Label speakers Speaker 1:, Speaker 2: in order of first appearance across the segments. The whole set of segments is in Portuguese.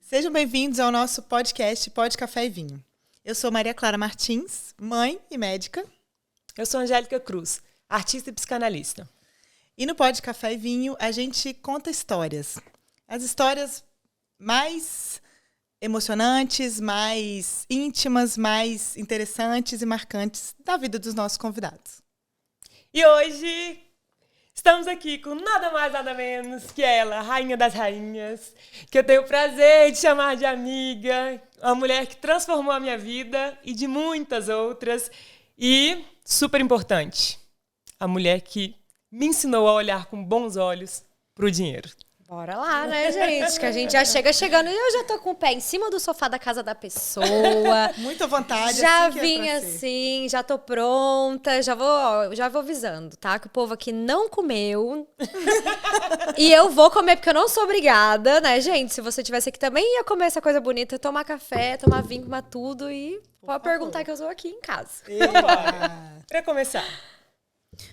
Speaker 1: Sejam bem-vindos ao nosso podcast Pod Café e Vinho. Eu sou Maria Clara Martins, mãe e médica.
Speaker 2: Eu sou Angélica Cruz, artista e psicanalista.
Speaker 1: E no Pod Café e Vinho a gente conta histórias. As histórias mais emocionantes, mais íntimas, mais interessantes e marcantes da vida dos nossos convidados.
Speaker 2: E hoje estamos aqui com nada mais, nada menos que ela, a rainha das rainhas, que eu tenho o prazer de chamar de amiga, uma mulher que transformou a minha vida e de muitas outras. E, super importante, a mulher que me ensinou a olhar com bons olhos pro dinheiro.
Speaker 3: Bora lá, né, gente? Que a gente já chega chegando e eu já tô com o pé em cima do sofá da casa da pessoa.
Speaker 1: Muita vontade.
Speaker 3: Já
Speaker 1: assim
Speaker 3: vim assim, já tô pronta, já vou avisando, tá? Que o povo aqui não comeu. E eu vou comer porque eu não sou obrigada, né, gente? Se você tivesse aqui também ia comer essa coisa bonita, tomar café, tomar vinho, tomar tudo e pode perguntar que eu sou aqui em casa.
Speaker 2: Pra começar.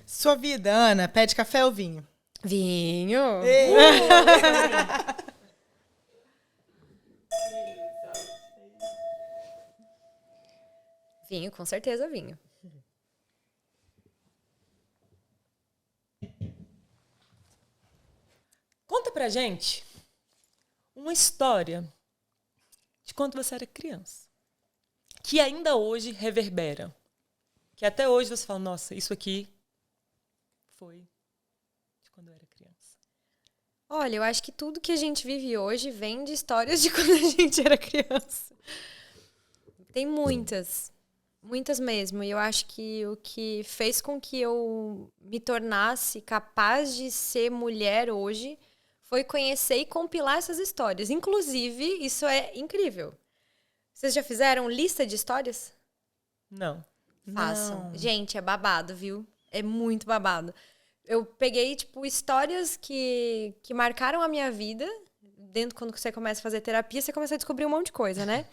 Speaker 1: Sua vida, Ana, pede café ou vinho?
Speaker 3: Vinho. Vinho, com certeza vinho.
Speaker 2: Conta pra gente uma história de quando você era criança, que ainda hoje reverbera. Que até hoje você fala, nossa, isso aqui foi de quando eu era criança.
Speaker 3: Olha, eu acho que tudo que a gente vive hoje vem de histórias de quando a gente era criança. Tem muitas. Muitas mesmo. E eu acho que o que fez com que eu me tornasse capaz de ser mulher hoje foi conhecer e compilar essas histórias. Inclusive, isso é incrível. Vocês já fizeram lista de histórias?
Speaker 2: Não.
Speaker 3: Façam. Gente, é babado, viu? É muito babado. Eu peguei, histórias que marcaram a minha vida. Quando você começa a fazer terapia, você começa a descobrir um monte de coisa, né?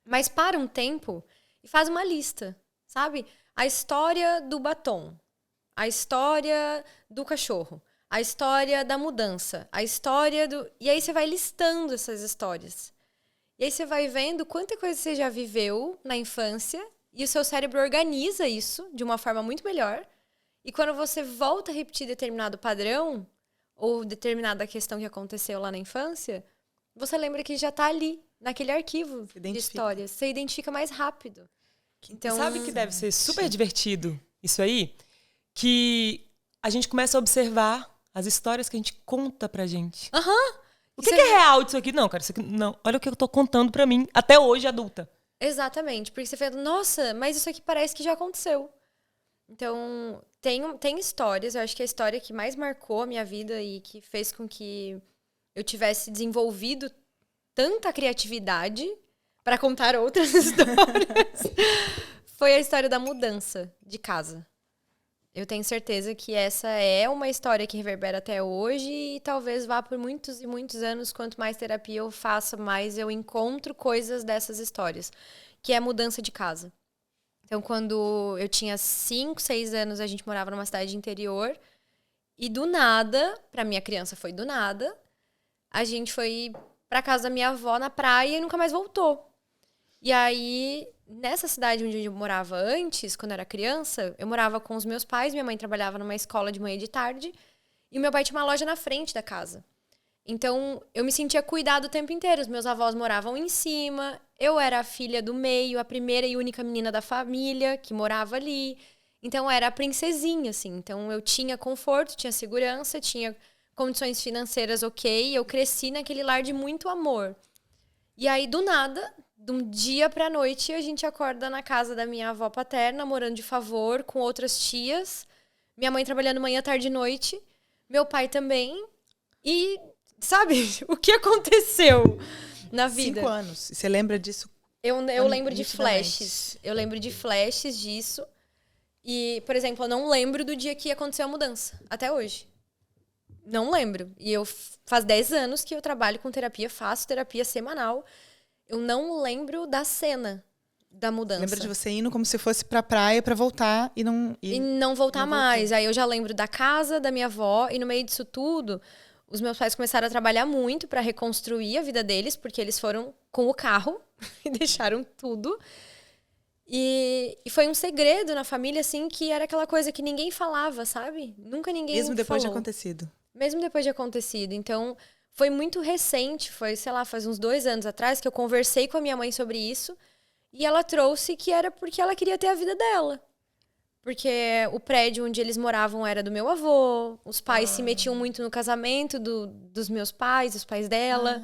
Speaker 3: Mas para um tempo e faz uma lista, sabe? A história do batom, a história do cachorro, a história da mudança, a história do... E aí você vai listando essas histórias. E aí você vai vendo quanta coisa você já viveu na infância e o seu cérebro organiza isso de uma forma muito melhor. E quando você volta a repetir determinado padrão ou determinada questão que aconteceu lá na infância, você lembra que já tá ali, naquele arquivo de histórias. Você identifica mais rápido. Então,
Speaker 2: sabe que deve ser super divertido isso aí? Que a gente começa a observar as histórias que a gente conta pra gente. O que é real disso aqui? Não, cara, isso aqui não. Olha o que eu tô contando pra mim, até hoje, adulta.
Speaker 3: Exatamente, porque você fala, nossa, mas isso aqui parece que já aconteceu. Então, tem histórias, eu acho que a história que mais marcou a minha vida e que fez com que eu tivesse desenvolvido tanta criatividade para contar outras histórias foi a história da mudança de casa. Eu tenho certeza que essa é uma história que reverbera até hoje e talvez vá por muitos e muitos anos. Quanto mais terapia eu faça, mais eu encontro coisas dessas histórias, que é a mudança de casa. Então, quando eu tinha 5, 6 anos, a gente morava numa cidade interior e do nada, pra minha criança foi do nada, a gente foi pra casa da minha avó na praia e nunca mais voltou. E aí, nessa cidade onde eu morava antes, quando eu era criança, eu morava com os meus pais, minha mãe trabalhava numa escola de manhã e de tarde, e o meu pai tinha uma loja na frente da casa. Então, eu me sentia cuidada o tempo inteiro. Os meus avós moravam em cima, eu era a filha do meio, a primeira e única menina da família que morava ali. Então, eu era a princesinha, assim. Então, eu tinha conforto, tinha segurança, tinha condições financeiras ok. Eu cresci naquele lar de muito amor. E aí, do nada, de um dia pra noite, a gente acorda na casa da minha avó paterna, morando de favor, com outras tias. Minha mãe trabalhando manhã, tarde e noite. Meu pai também. E, sabe, o que aconteceu na vida?
Speaker 1: 5 anos. E você lembra disso?
Speaker 3: Eu lembro de flashes. Eu lembro de flashes disso. E, por exemplo, eu não lembro do dia que aconteceu a mudança. Até hoje. Não lembro. E faz 10 anos que eu trabalho com terapia, faço terapia semanal. Eu não lembro da cena da mudança.
Speaker 1: Lembra de você indo como se fosse pra praia pra voltar e não...
Speaker 3: E não voltar mais. Aí eu já lembro da casa da minha avó e no meio disso tudo, os meus pais começaram a trabalhar muito para reconstruir a vida deles, porque eles foram com o carro e deixaram tudo. E foi um segredo na família, assim, que era aquela coisa que ninguém falava, sabe? Nunca ninguém
Speaker 1: Mesmo depois de
Speaker 3: falou.
Speaker 1: acontecido.
Speaker 3: Mesmo depois de acontecido. Então, foi muito recente, foi, sei lá, faz uns 2 anos atrás, que eu conversei com a minha mãe sobre isso. E ela trouxe que era porque ela queria ter a vida dela. Porque o prédio onde eles moravam era do meu avô, os pais se metiam muito no casamento dos meus pais, os pais dela.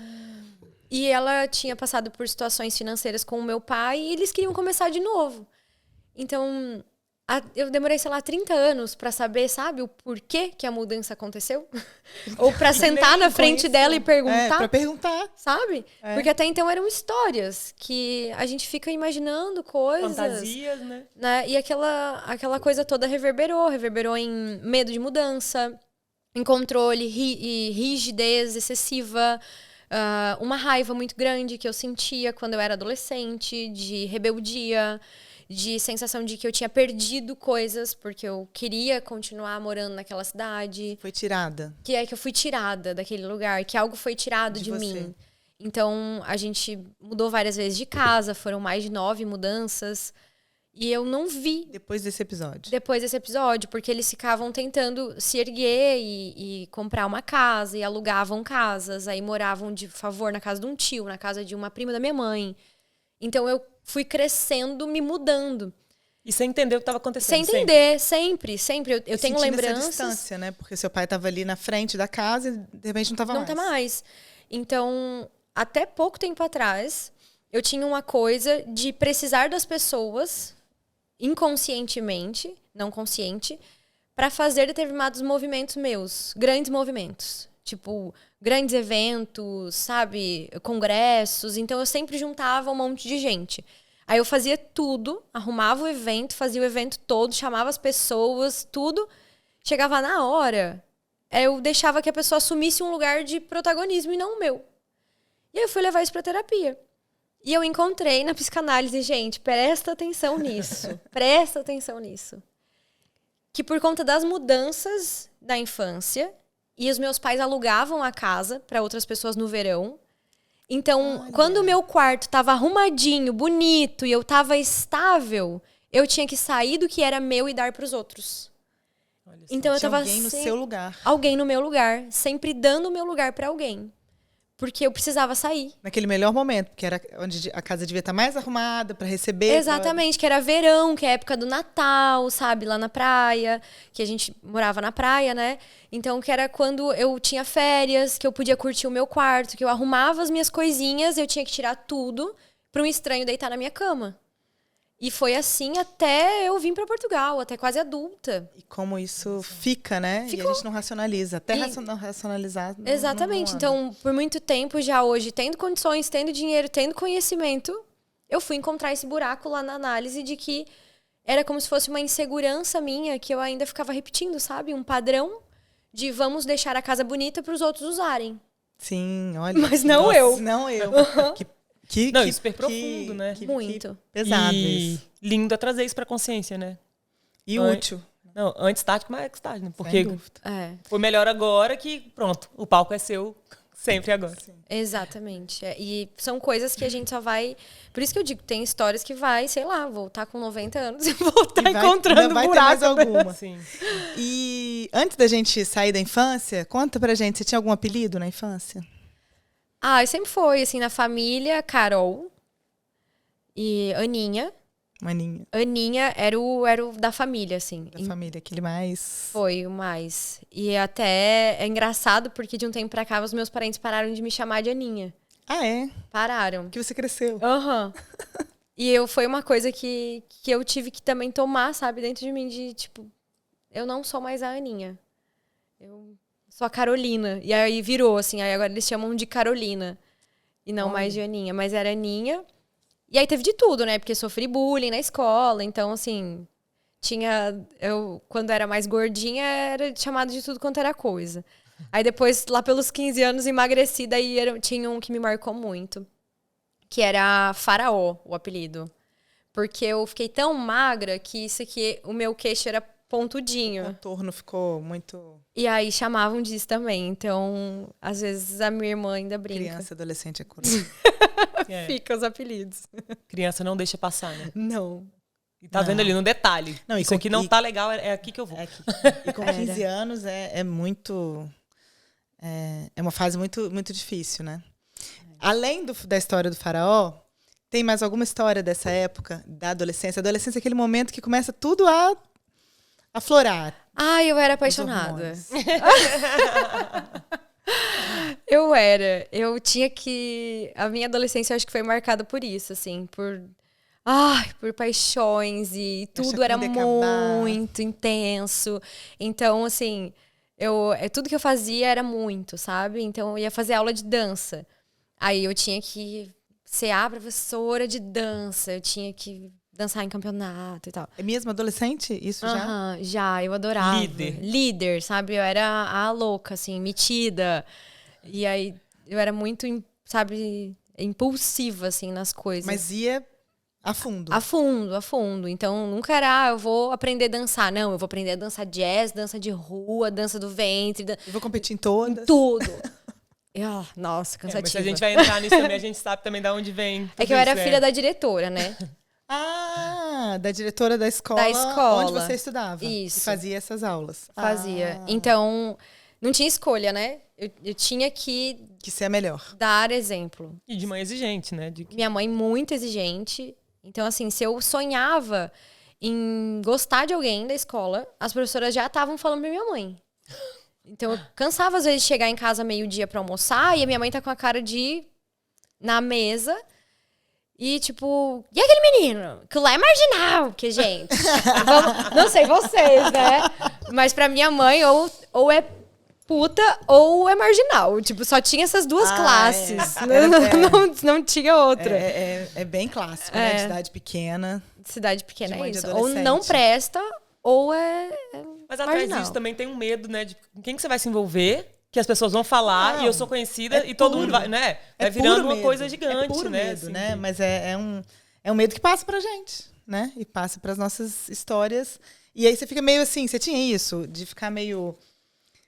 Speaker 3: E ela tinha passado por situações financeiras com o meu pai e eles queriam começar de novo. Então, eu demorei, sei lá, 30 anos pra saber, sabe, o porquê que a mudança aconteceu. Ou pra sentar na frente dela e perguntar.
Speaker 1: Pra perguntar.
Speaker 3: Sabe? Porque até então eram histórias que a gente fica imaginando coisas.
Speaker 2: Fantasias, né?
Speaker 3: E aquela coisa toda reverberou em medo de mudança, em controle e rigidez excessiva, uma raiva muito grande que eu sentia quando eu era adolescente, de rebeldia, de sensação de que eu tinha perdido coisas porque eu queria continuar morando naquela cidade.
Speaker 1: Foi tirada.
Speaker 3: Que eu fui tirada daquele lugar, que algo foi tirado de mim. Então, a gente mudou várias vezes de casa, foram mais de 9 mudanças. E eu não vi.
Speaker 1: Depois desse episódio.
Speaker 3: Porque eles ficavam tentando se erguer e comprar uma casa, e alugavam casas, aí moravam de favor na casa de um tio, na casa de uma prima da minha mãe. Então eu fui crescendo, me mudando.
Speaker 2: E sem entender o que estava acontecendo.
Speaker 3: Sem entender, sempre. Eu tenho lembranças.
Speaker 1: Essa distância, né? Porque seu pai estava ali na frente da casa e de repente não estava mais.
Speaker 3: Não tá mais. Então, até pouco tempo atrás, eu tinha uma coisa de precisar das pessoas inconscientemente, não consciente, para fazer determinados movimentos meus, grandes movimentos, tipo grandes eventos, sabe, congressos. Então eu sempre juntava um monte de gente. Aí eu fazia tudo, arrumava o evento, fazia o evento todo, chamava as pessoas, tudo. Chegava na hora, eu deixava que a pessoa assumisse um lugar de protagonismo e não o meu. E aí eu fui levar isso pra terapia. E eu encontrei na psicanálise, gente, presta atenção nisso. Presta atenção nisso. Que por conta das mudanças da infância, e os meus pais alugavam a casa para outras pessoas no verão. Então, quando o meu quarto estava arrumadinho, bonito, e eu estava estável, eu tinha que sair do que era meu e dar para os outros. Então eu estava
Speaker 1: alguém no seu lugar.
Speaker 3: Alguém no meu lugar, sempre dando o meu lugar para alguém. Porque eu precisava sair.
Speaker 1: Naquele melhor momento, porque era onde a casa devia estar mais arrumada para receber.
Speaker 3: Exatamente, que era verão, que é a época do Natal, sabe? Lá na praia, que a gente morava na praia, né? Então, que era quando eu tinha férias, que eu podia curtir o meu quarto, que eu arrumava as minhas coisinhas, eu tinha que tirar tudo para um estranho deitar na minha cama. E foi assim até eu vim para Portugal, até quase adulta.
Speaker 1: E como isso fica, né?
Speaker 3: Ficou.
Speaker 1: E a gente não racionaliza. Até não racionalizar.
Speaker 3: Exatamente.
Speaker 1: Não
Speaker 3: então, por muito tempo já hoje, tendo condições, tendo dinheiro, tendo conhecimento, eu fui encontrar esse buraco lá na análise de que era como se fosse uma insegurança minha que eu ainda ficava repetindo, sabe? Um padrão de vamos deixar a casa bonita para os outros usarem.
Speaker 1: Sim, olha.
Speaker 3: Mas não eu.
Speaker 1: Não eu.
Speaker 2: Não, super profundo, né?
Speaker 3: Muito.
Speaker 1: Pesado
Speaker 2: e
Speaker 1: isso.
Speaker 2: lindo é trazer isso pra consciência, né?
Speaker 1: E útil.
Speaker 2: Não, antes tarde que mais tarde, né? Porque foi melhor agora que, pronto, o palco é seu sempre agora.
Speaker 1: Sim.
Speaker 3: Exatamente. E são coisas que a gente só vai... Por isso que eu digo, tem histórias que vai, sei lá, voltar com 90 anos e voltar encontrando
Speaker 1: vai
Speaker 3: buraco.
Speaker 1: Ter mais alguma.
Speaker 2: Sim.
Speaker 1: E antes da gente sair da infância, conta pra gente, você tinha algum apelido na infância?
Speaker 3: Sempre foi, assim, na família, Carol e Aninha.
Speaker 1: Maninha.
Speaker 3: Aninha era o da família, assim.
Speaker 1: Da família, aquele mais...
Speaker 3: Foi o mais. E até é engraçado, porque de um tempo pra cá, os meus parentes pararam de me chamar de Aninha.
Speaker 1: Ah, é?
Speaker 3: Pararam.
Speaker 1: Que você cresceu.
Speaker 3: E foi uma coisa que eu tive que também tomar, sabe, dentro de mim, de, tipo, eu não sou mais a Aninha. Eu sou a Carolina. E aí virou, assim, aí agora eles chamam de Carolina. E não mais de Aninha. Mas era Aninha. E aí teve de tudo, né? Porque sofri bullying na escola. Então, assim, quando era mais gordinha, era chamado de tudo quanto era coisa. Aí depois, lá pelos 15 anos, emagreci. Daí tinha um que me marcou muito. Que era Faraó, o apelido. Porque eu fiquei tão magra que isso aqui, o meu queixo era pontudinho.
Speaker 1: O contorno ficou muito...
Speaker 3: E aí chamavam disso também. Então, às vezes a minha irmã ainda brinca.
Speaker 1: Criança, adolescente é cura.
Speaker 3: Fica os apelidos.
Speaker 2: Criança não deixa passar, né?
Speaker 3: Não.
Speaker 2: E tá vendo ali no detalhe.
Speaker 1: Não,
Speaker 2: isso aqui não tá legal, é aqui que eu vou.
Speaker 1: E com 15 anos é muito... É uma fase muito, muito difícil, né? Além da história do faraó, tem mais alguma história dessa época, da adolescência? A adolescência é aquele momento que começa tudo a aflorar.
Speaker 3: Ah, eu era
Speaker 1: os
Speaker 3: apaixonada.
Speaker 1: hormônios.
Speaker 3: Eu tinha que... A minha adolescência, eu acho que foi marcada por isso, assim, por paixões e tudo era muito intenso. Então, assim, tudo que eu fazia era muito, sabe? Então, eu ia fazer aula de dança. Aí eu tinha que ser a professora de dança, eu tinha que dançar em campeonato e tal.
Speaker 1: É mesmo adolescente? Isso já?
Speaker 3: Já, eu adorava. Líder, sabe? Eu era a louca, assim, metida. E aí, eu era muito, sabe, impulsiva, assim, nas coisas.
Speaker 1: Mas ia a fundo.
Speaker 3: A fundo. Então, nunca era, eu vou aprender a dançar. Não, eu vou aprender a dançar jazz, dança de rua, dança do ventre.
Speaker 1: Eu vou competir em todas.
Speaker 3: Em tudo. Nossa, cansativo.
Speaker 2: Mas se a gente vai entrar nisso também, a gente sabe também de onde vem.
Speaker 3: É que eu era filha da diretora, né?
Speaker 1: Da diretora da escola.
Speaker 3: Da escola.
Speaker 1: Onde você estudava.
Speaker 3: Isso.
Speaker 1: E fazia essas aulas.
Speaker 3: Fazia. Então, não tinha escolha, né? Eu tinha que
Speaker 1: ser a melhor.
Speaker 3: Dar exemplo.
Speaker 2: E de mãe exigente, né?
Speaker 3: Minha mãe muito exigente. Então, assim, se eu sonhava em gostar de alguém da escola, as professoras já estavam falando pra minha mãe. Então, eu cansava, às vezes, de chegar em casa meio-dia pra almoçar e a minha mãe tá com a cara de... na mesa... E, tipo, e aquele menino? Que lá é marginal, que, gente... não sei vocês, né? Mas pra minha mãe, ou é puta ou é marginal. Tipo, só tinha essas duas classes. Não tinha outra.
Speaker 1: É bem clássico, né? Cidade pequena.
Speaker 3: Cidade pequena é isso. Ou não presta, ou é
Speaker 2: Mas atrás disso também tem um medo, né? De quem que você vai se envolver... Que as pessoas vão falar e eu sou conhecida e todo mundo vai, né? Vai virando uma coisa gigante,
Speaker 1: puro
Speaker 2: né?
Speaker 1: Medo,
Speaker 2: assim,
Speaker 1: né? Mas é um medo que passa pra gente, né? E passa pras nossas histórias. E aí você fica meio assim, você tinha isso? De ficar meio...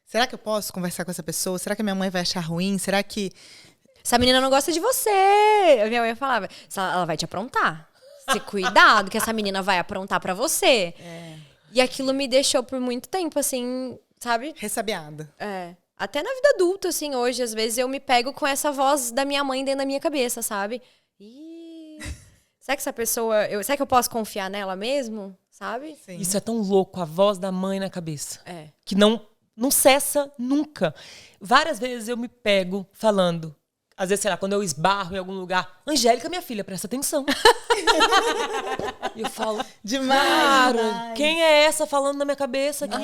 Speaker 1: Será que eu posso conversar com essa pessoa? Será que a minha mãe vai achar ruim? Será que...
Speaker 3: Essa menina não gosta de você. A minha mãe falava, ela vai te aprontar. Se cuidado que essa menina vai aprontar pra você. E aquilo me deixou por muito tempo, assim, sabe?
Speaker 1: Ressabiada.
Speaker 3: Até na vida adulta, assim, hoje, às vezes eu me pego com essa voz da minha mãe dentro da minha cabeça, sabe? Será que essa pessoa... será que eu posso confiar nela mesmo? Sabe?
Speaker 1: Sim.
Speaker 2: Isso é tão louco, a voz da mãe na cabeça. Que não cessa nunca. Várias vezes eu me pego falando... Às vezes, sei lá, quando eu esbarro em algum lugar... Angélica, minha filha, presta atenção. E eu falo...
Speaker 1: Demais!
Speaker 2: Quem é essa falando na minha cabeça aqui?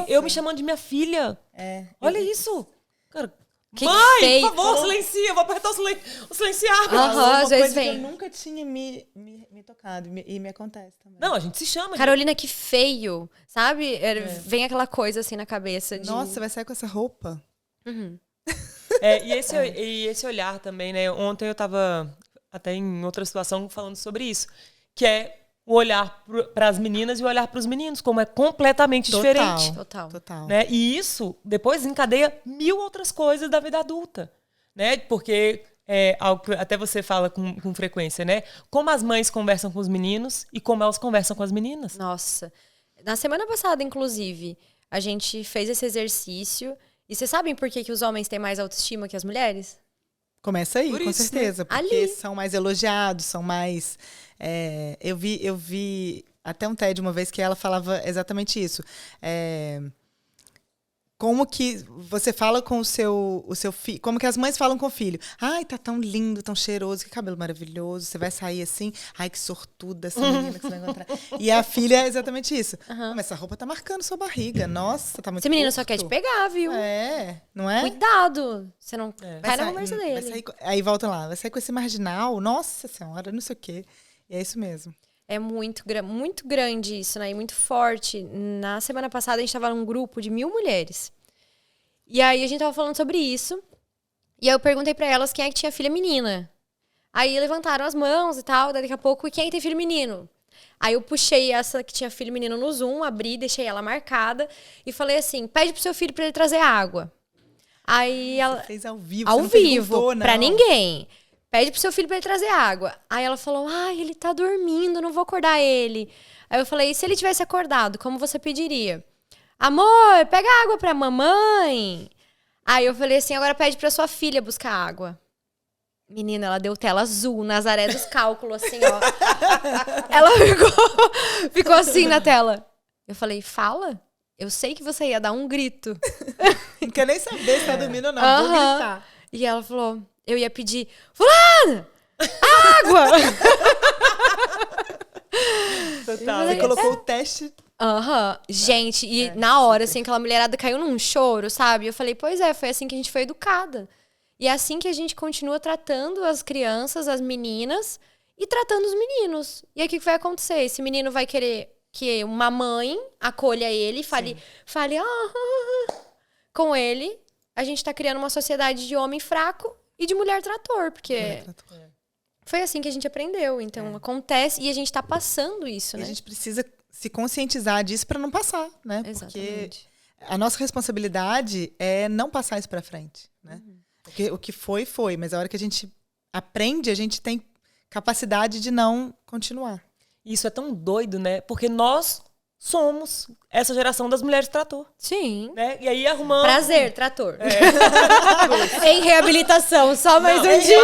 Speaker 2: Eu me chamando de minha filha. Olha isso. Cara, mãe, por favor, silencia. Eu vou apertar o silenciar.
Speaker 3: Às vezes vem.
Speaker 1: Eu nunca tinha me tocado. E me acontece também.
Speaker 2: Não, a gente se chama.
Speaker 3: Carolina, que feio. Sabe? Vem aquela coisa assim na cabeça.
Speaker 1: Nossa, você vai sair com essa roupa?
Speaker 2: E esse olhar também, né? Ontem eu tava até em outra situação falando sobre isso. Que é o olhar para as meninas e o olhar para os meninos, como é completamente diferente.
Speaker 3: Total.
Speaker 2: Né? E isso depois encadeia 1000 outras coisas da vida adulta. Né? Porque, algo que até você fala com frequência, né? Como as mães conversam com os meninos e como elas conversam com as meninas.
Speaker 3: Nossa. Na semana passada, inclusive, a gente fez esse exercício. E vocês sabem por que os homens têm mais autoestima que as mulheres?
Speaker 1: Começa aí,
Speaker 2: por
Speaker 1: com
Speaker 2: isso,
Speaker 1: certeza.
Speaker 2: Né?
Speaker 1: Porque são mais elogiados, são mais... Eu vi até um TED uma vez que ela falava exatamente isso. Como que você fala com o seu filho... Como que as mães falam com o filho. Ai, tá tão lindo, tão cheiroso, que cabelo maravilhoso. Você vai sair assim. Ai, que sortuda essa menina que você vai encontrar. E a filha é exatamente isso. Mas essa roupa tá marcando sua barriga. Nossa, tá muito
Speaker 3: Esse menino
Speaker 1: curto.
Speaker 3: só quer te pegar, viu?
Speaker 1: Não é?
Speaker 3: Cuidado. Você não cai na conversa
Speaker 1: vai
Speaker 3: dele.
Speaker 1: sair, aí volta lá. Vai sair com esse marginal. Nossa senhora, não sei o quê. E é isso mesmo.
Speaker 3: É muito grande isso, né? E muito forte. Na semana passada, a gente tava num grupo de 1000 mulheres. E aí, a gente tava falando sobre isso. E aí, eu perguntei pra elas quem é que tinha filha menina. Aí, levantaram as mãos e tal. Daqui a pouco, quem é que tem filho menino? Aí eu puxei essa que tinha filho e menino no Zoom, abri, deixei ela marcada e falei assim, pede pro seu filho pra ele trazer água. Aí ela...
Speaker 1: Você fez ao vivo,
Speaker 3: Ao
Speaker 1: você não
Speaker 3: vivo,
Speaker 1: perguntou,
Speaker 3: pra
Speaker 1: não.
Speaker 3: ninguém. Pede pro seu filho pra ele trazer água. Aí ela falou, ele tá dormindo, não vou acordar ele. Aí eu falei, e se ele tivesse acordado, como você pediria? Amor, pega água pra mamãe. Aí eu falei assim, agora pede pra sua filha buscar água. Menina, ela deu tela azul, Nazaré dos cálculos, assim, ó. Ela ficou assim na tela. Eu falei, fala? Eu sei que você ia dar um grito.
Speaker 1: Não quer nem saber se tá dormindo ou não. Vou gritar.
Speaker 3: E ela falou, eu ia pedir, fulana, água!
Speaker 1: Total. Você colocou o teste.
Speaker 3: Gente, e na hora, assim, aquela mulherada caiu num choro, sabe? Eu falei, pois é, foi assim que a gente foi educada. E é assim que a gente continua tratando as crianças, as meninas, e tratando os meninos. E aí, o que vai acontecer? Esse menino vai querer que uma mãe acolha ele e fale com ele. A gente tá criando uma sociedade de homem fraco e de mulher trator, porque foi assim que a gente aprendeu. Então, acontece e a gente tá passando isso, né?
Speaker 1: A gente precisa se conscientizar disso para não passar, né?
Speaker 3: Exatamente.
Speaker 1: Porque a nossa responsabilidade é não passar isso para frente, né? Porque o que foi, foi. Mas a hora que a gente aprende, a gente tem capacidade de não continuar.
Speaker 2: Isso é tão doido, né? Porque nós somos essa geração das mulheres trator.
Speaker 3: Sim.
Speaker 2: Né? E aí arrumamos...
Speaker 3: Prazer, trator. Em reabilitação, só mais um dia.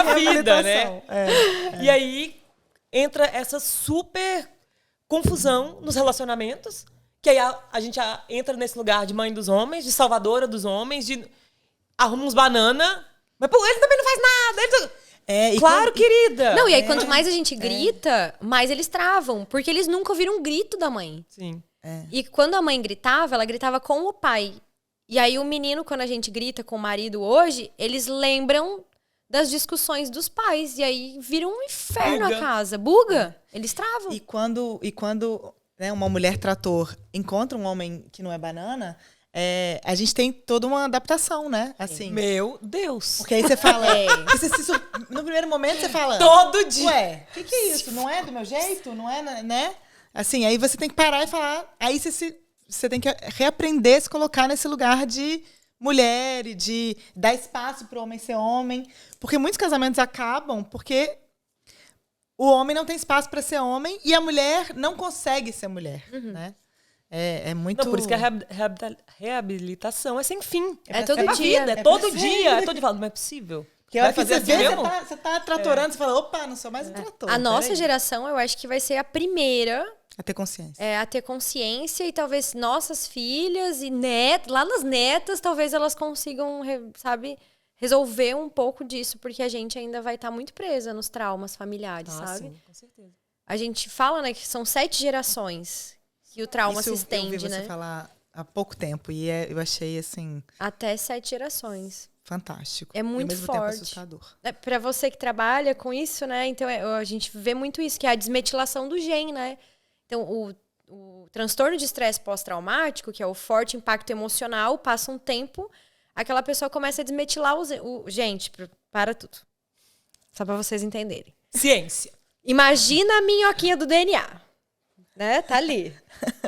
Speaker 2: A vida, né? E aí entra essa super confusão nos relacionamentos, que aí a gente entra nesse lugar de mãe dos homens, de salvadora dos homens, de arruma uns banana, mas pô, ele também não faz nada. Claro, querida!
Speaker 3: Não, e aí quanto mais a gente grita, mais eles travam. Porque eles nunca ouviram um grito da mãe.
Speaker 2: Sim.
Speaker 3: E quando a mãe gritava, ela gritava com o pai. E aí o menino, quando a gente grita com o marido hoje, eles lembram das discussões dos pais. E aí vira um inferno a casa. Buga. Eles travam.
Speaker 1: E quando né, uma mulher trator encontra um homem que não é banana... a gente tem toda uma adaptação, né? Assim.
Speaker 2: Meu Deus!
Speaker 1: Porque aí você fala... no primeiro momento você fala...
Speaker 2: Todo dia!
Speaker 1: Ué, o que é isso? Não é do meu jeito? Não é, né? Assim, aí você tem que parar e falar... Aí você tem que reaprender a se colocar nesse lugar de mulher e de dar espaço para o homem ser homem. Porque muitos casamentos acabam porque o homem não tem espaço para ser homem e a mulher não consegue ser mulher, né? É muito...
Speaker 2: Não, por isso que a reabilitação é sem fim.
Speaker 3: É todo dia.
Speaker 2: Vida, é todo dia. É todo dia. Não é possível.
Speaker 1: Porque a hora que você vê, você tá tratorando, você fala, opa, não sou mais um trator.
Speaker 3: A nossa geração, eu acho que vai ser a primeira...
Speaker 1: A ter consciência.
Speaker 3: A ter consciência e talvez nossas filhas e netas, lá nas netas, talvez elas consigam, resolver um pouco disso, porque a gente ainda vai estar muito presa nos traumas familiares, sabe?
Speaker 2: Sim, com certeza.
Speaker 3: A gente fala, né, que são 7 gerações que o trauma se estende,
Speaker 1: eu ouvi
Speaker 3: né?
Speaker 1: você falar há pouco tempo e eu achei, assim...
Speaker 3: Até 7 gerações.
Speaker 1: Fantástico.
Speaker 3: É muito
Speaker 1: e ao mesmo
Speaker 3: forte.
Speaker 1: tempo assustador.
Speaker 3: Para você que trabalha com isso, né? Então, a gente vê muito isso, que é a desmetilação do gen, né? Então, o transtorno de estresse pós-traumático, que é o forte impacto emocional, passa um tempo, aquela pessoa começa a desmetilar gente, para tudo. Só para vocês entenderem.
Speaker 2: Ciência.
Speaker 3: Imagina a minhoquinha do DNA. Né? Tá ali.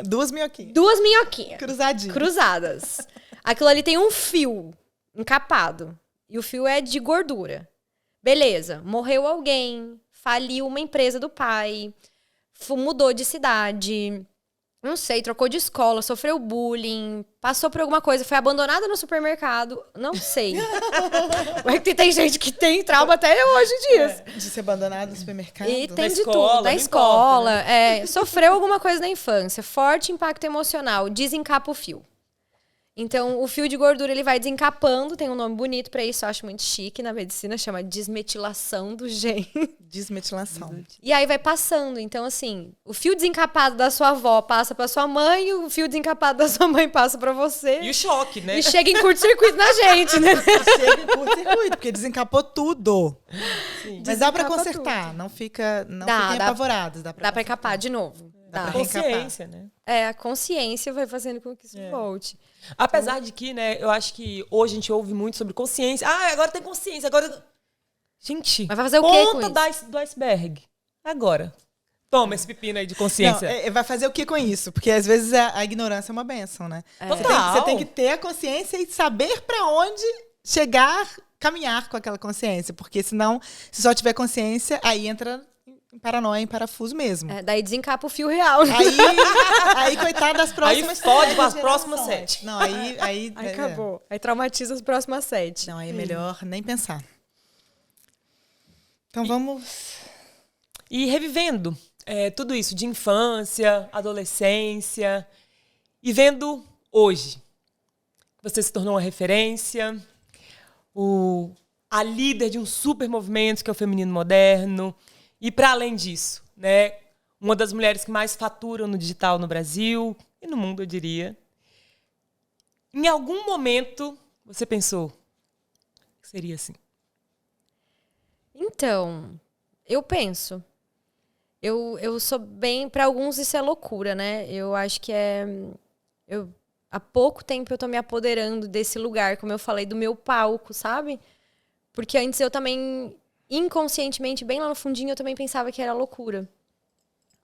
Speaker 1: 2 minhoquinhas.
Speaker 3: 2 minhoquinhas.
Speaker 1: Cruzadinhas.
Speaker 3: Cruzadas. Aquilo ali tem um fio encapado. E o fio é de gordura. Beleza. Morreu alguém. Faliu uma empresa do pai. Mudou de cidade. Não sei, trocou de escola, sofreu bullying, passou por alguma coisa, foi abandonada no supermercado. Não sei. Mas tem gente que tem trauma até hoje em dia.
Speaker 1: De ser abandonado no supermercado.
Speaker 3: E tem
Speaker 2: na
Speaker 3: de
Speaker 2: escola,
Speaker 3: tudo. Na
Speaker 2: não
Speaker 3: escola.
Speaker 2: importa, né?
Speaker 3: Sofreu alguma coisa na infância. Forte impacto emocional. Desencapa o fio. Então, o fio de gordura, ele vai desencapando. Tem um nome bonito pra isso. Eu acho muito chique. Na medicina, chama desmetilação do gen.
Speaker 1: Desmetilação.
Speaker 3: E aí vai passando. Então, assim, o fio desencapado da sua avó passa pra sua mãe. O fio desencapado da sua mãe passa pra você.
Speaker 2: E o choque, né?
Speaker 3: E chega em curto-circuito na gente, né?
Speaker 1: Chega em curto-circuito, porque desencapou tudo.
Speaker 2: Sim.
Speaker 1: Mas dá pra
Speaker 3: Desencapa
Speaker 1: consertar.
Speaker 3: tudo.
Speaker 1: Não fiquem
Speaker 3: Dá
Speaker 1: apavorados. Dá
Speaker 3: pra encapar de novo.
Speaker 1: Dá
Speaker 3: Dá.
Speaker 1: pra
Speaker 2: Consciência, né?
Speaker 3: A consciência vai fazendo com que isso volte.
Speaker 2: Apesar de que, né, eu acho que hoje a gente ouve muito sobre consciência. Ah, agora tem consciência, agora... Gente,
Speaker 3: Mas vai fazer o quê com
Speaker 2: ponta do iceberg. Agora. Toma esse pepino aí de consciência.
Speaker 1: Não, vai fazer o que com isso? Porque às vezes a ignorância é uma bênção, né?
Speaker 2: Total.
Speaker 1: Você tem que ter a consciência e saber pra onde chegar, caminhar com aquela consciência. Porque senão, se só tiver consciência, aí entra em paranoia, em parafuso mesmo.
Speaker 3: Daí desencapa o fio real. Né?
Speaker 1: Aí coitado das próximas
Speaker 2: Aí fode com as
Speaker 1: gerações.
Speaker 2: próximas 7.
Speaker 1: Não, aí
Speaker 3: Acabou. Aí traumatiza as próximas 7.
Speaker 1: Não, aí é melhor nem pensar. Então vamos...
Speaker 2: E revivendo tudo isso de infância, adolescência, e vendo hoje. Você se tornou uma referência, a líder de um super movimento que é o feminino moderno. E para além disso, né, uma das mulheres que mais faturam no digital no Brasil e no mundo, eu diria. Em algum momento você pensou que seria assim?
Speaker 3: Então, eu penso. Eu sou bem... Para alguns isso é loucura, né? Eu acho que há pouco tempo eu tô me apoderando desse lugar, como eu falei, do meu palco, sabe? Porque antes eu também... inconscientemente, bem lá no fundinho, eu também pensava que era loucura.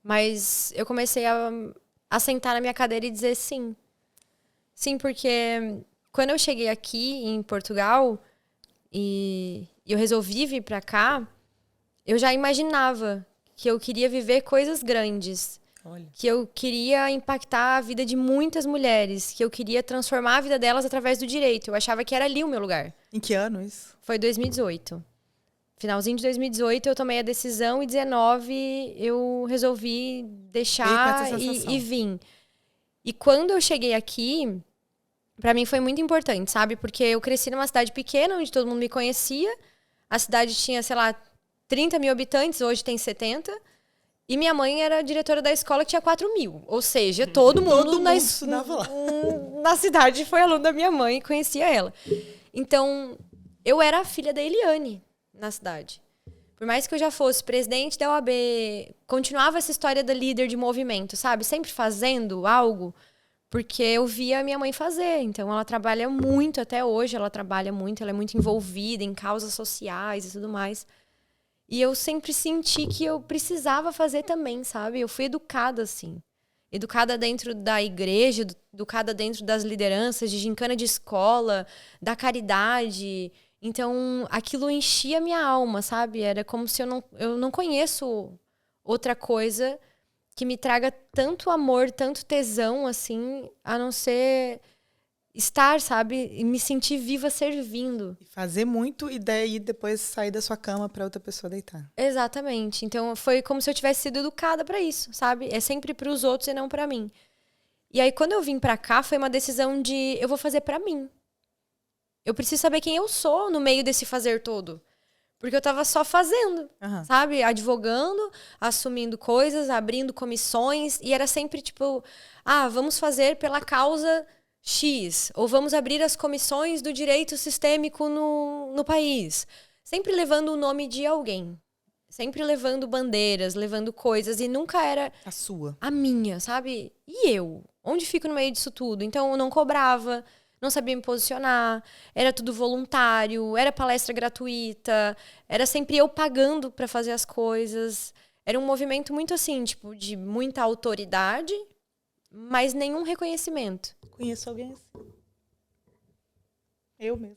Speaker 3: Mas eu comecei a sentar na minha cadeira e dizer sim. Sim, porque quando eu cheguei aqui em Portugal e eu resolvi vir pra cá, eu já imaginava que eu queria viver coisas grandes.
Speaker 2: Olha.
Speaker 3: Que eu queria impactar a vida de muitas mulheres. Que eu queria transformar a vida delas através do direito. Eu achava que era ali o meu lugar.
Speaker 1: Em que ano isso?
Speaker 3: Foi 2018. Finalzinho de 2018 eu tomei a decisão e 2019 eu resolvi deixar e vim. E quando eu cheguei aqui, pra mim foi muito importante, sabe? Porque eu cresci numa cidade pequena, onde todo mundo me conhecia. A cidade tinha, sei lá, 30 mil habitantes, hoje tem 70. E minha mãe era diretora da escola que tinha 4 mil. Ou seja, todo mundo
Speaker 1: estudava lá.
Speaker 3: na cidade foi aluno da minha mãe e conhecia ela. Então, eu era a filha da Eliane na cidade. Por mais que eu já fosse presidente da OAB, continuava essa história da líder de movimento, sabe? Sempre fazendo algo, porque eu via a minha mãe fazer. Então, ela trabalha muito, até hoje ela trabalha muito, ela é muito envolvida em causas sociais e tudo mais. E eu sempre senti que eu precisava fazer também, sabe? Eu fui educada assim. Educada dentro da igreja, educada dentro das lideranças, de gincana de escola, da caridade. Então, aquilo enchia minha alma, sabe? Era como se eu não conheço outra coisa que me traga tanto amor, tanto tesão, assim, a não ser estar, sabe? E me sentir viva servindo.
Speaker 1: E fazer muito e daí depois sair da sua cama para outra pessoa deitar.
Speaker 3: Exatamente. Então, foi como se eu tivesse sido educada para isso, sabe? É sempre para os outros e não para mim. E aí, quando eu vim para cá, foi uma decisão de eu vou fazer para mim. Eu preciso saber quem eu sou no meio desse fazer todo. Porque eu tava só fazendo, sabe? Advogando, assumindo coisas, abrindo comissões. E era sempre tipo, vamos fazer pela causa X. Ou vamos abrir as comissões do direito sistêmico no país. Sempre levando o nome de alguém. Sempre levando bandeiras, levando coisas. E nunca era
Speaker 1: a sua.
Speaker 3: A minha, sabe? E eu? Onde fico no meio disso tudo? Então eu não cobrava. Não sabia me posicionar, era tudo voluntário, era palestra gratuita, era sempre eu pagando para fazer as coisas. Era um movimento muito assim, tipo, de muita autoridade, mas nenhum reconhecimento.
Speaker 1: Conheço alguém assim. Eu mesmo.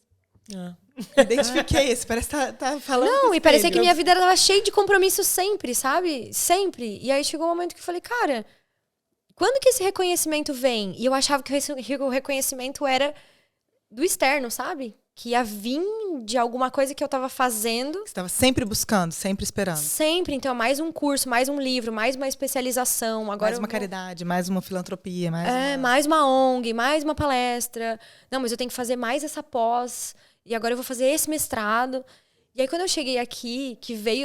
Speaker 1: Identifiquei esse, parece que tá falando.
Speaker 3: Não, e parecia que minha vida estava cheia de compromisso sempre, sabe? Sempre. E aí chegou um momento que eu falei, cara, quando que esse reconhecimento vem? E eu achava que o reconhecimento era do externo, sabe? Que ia vir de alguma coisa que eu estava fazendo.
Speaker 1: Você estava sempre buscando, sempre esperando.
Speaker 3: Sempre. Então, mais um curso, mais um livro, mais uma especialização. Agora
Speaker 1: mais uma caridade, mais uma filantropia.
Speaker 3: Mais uma ONG, mais uma palestra. Não, mas eu tenho que fazer mais essa pós. E agora eu vou fazer esse mestrado. E aí, quando eu cheguei aqui,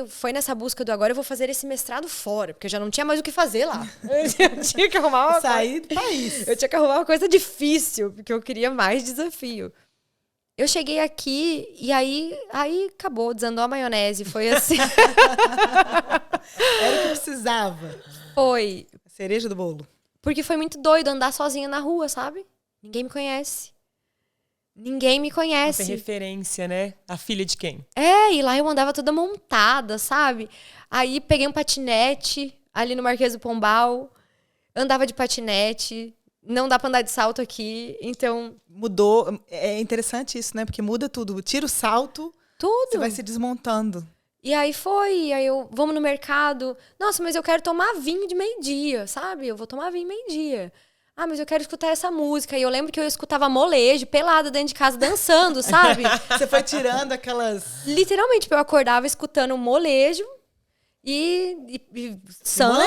Speaker 3: foi nessa busca do agora eu vou fazer esse mestrado fora, porque eu já não tinha mais o que fazer lá. Eu tinha que arrumar uma
Speaker 1: sair do país.
Speaker 3: Eu tinha que arrumar uma coisa difícil, porque eu queria mais desafio. Eu cheguei aqui e aí acabou, desandou a maionese. Foi assim.
Speaker 1: Era o que precisava.
Speaker 3: Foi.
Speaker 1: A cereja do bolo.
Speaker 3: Porque foi muito doido andar sozinha na rua, sabe? Ninguém me conhece. Ninguém me conhece.
Speaker 2: Não tem referência, né? A filha de quem?
Speaker 3: E lá eu andava toda montada, sabe? Aí peguei um patinete. ali no Marquês do Pombal, andava de patinete, não dá pra andar de salto aqui, então...
Speaker 1: Mudou, é interessante isso, né? Porque muda tudo. Tira o salto,
Speaker 3: Tudo.
Speaker 1: você vai se desmontando.
Speaker 3: E aí vamos no mercado. Nossa, mas eu quero tomar vinho de meio-dia, sabe? Eu vou tomar vinho meio-dia. Ah, mas eu quero escutar essa música. E eu lembro que eu escutava molejo, pelada dentro de casa, dançando, sabe?
Speaker 1: Você foi tirando aquelas...
Speaker 3: Literalmente, eu acordava escutando molejo e samba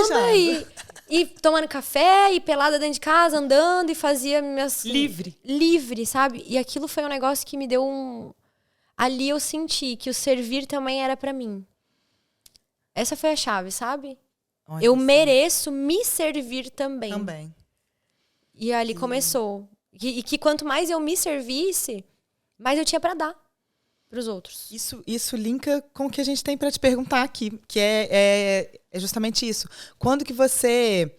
Speaker 3: e tomando café e pelada dentro de casa, andando e fazia minhas... Livre, sabe? E aquilo foi um negócio que me deu um... Ali eu senti que o servir também era pra mim. Essa foi a chave, sabe?
Speaker 1: Olha
Speaker 3: Eu
Speaker 1: só.
Speaker 3: mereço me servir também.
Speaker 1: Também.
Speaker 3: E ali começou. E que quanto mais eu me servisse, mais eu tinha pra dar pros outros.
Speaker 1: Isso linka com o que a gente tem para te perguntar aqui, que é justamente isso. Quando que você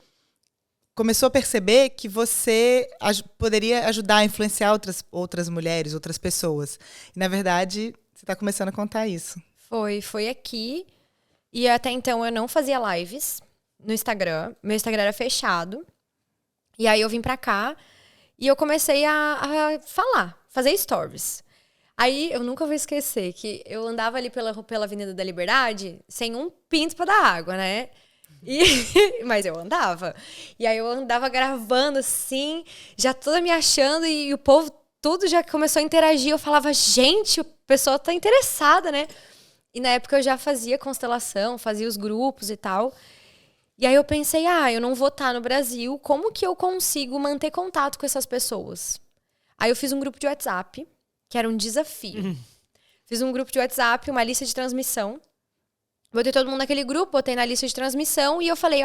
Speaker 1: começou a perceber que você poderia ajudar a influenciar outras mulheres, outras pessoas? E, na verdade, você está começando a contar isso.
Speaker 3: Foi aqui. E até então eu não fazia lives no Instagram. Meu Instagram era fechado. E aí eu vim pra cá e eu comecei a fazer stories. Aí eu nunca vou esquecer que eu andava ali pela Avenida da Liberdade sem um pinto pra dar água, né? Mas eu andava. E aí eu andava gravando assim, já toda me achando e o povo tudo já começou a interagir. Eu falava, gente, a pessoa tá interessada, né? E na época eu já fazia constelação, fazia os grupos e tal. E aí eu pensei, eu não vou estar no Brasil, como que eu consigo manter contato com essas pessoas? Aí eu fiz um grupo de WhatsApp, que era um desafio. Fiz um grupo de WhatsApp, uma lista de transmissão. Botei todo mundo naquele grupo, botei na lista de transmissão e eu falei,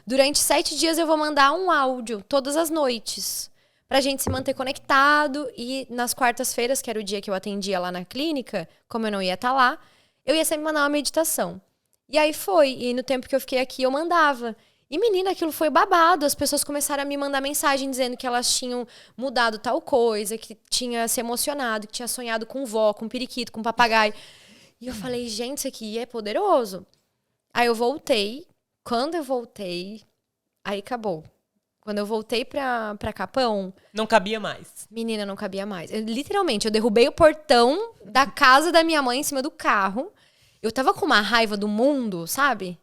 Speaker 3: durante 7 dias eu vou mandar um áudio, todas as noites, pra gente se manter conectado. E nas quartas-feiras, que era o dia que eu atendia lá na clínica, como eu não ia estar lá, eu ia sempre mandar uma meditação. E aí e no tempo que eu fiquei aqui, eu mandava. E, menina, aquilo foi babado. As pessoas começaram a me mandar mensagem dizendo que elas tinham mudado tal coisa, que tinha se emocionado, que tinha sonhado com vó, com periquito, com papagaio. E eu falei, gente, isso aqui é poderoso. Aí eu voltei. Quando eu voltei, aí acabou. Quando eu voltei pra Capão...
Speaker 2: Não cabia mais.
Speaker 3: Menina, não cabia mais. Literalmente, eu derrubei o portão da casa da minha mãe em cima do carro. Eu tava com uma raiva do mundo, sabe?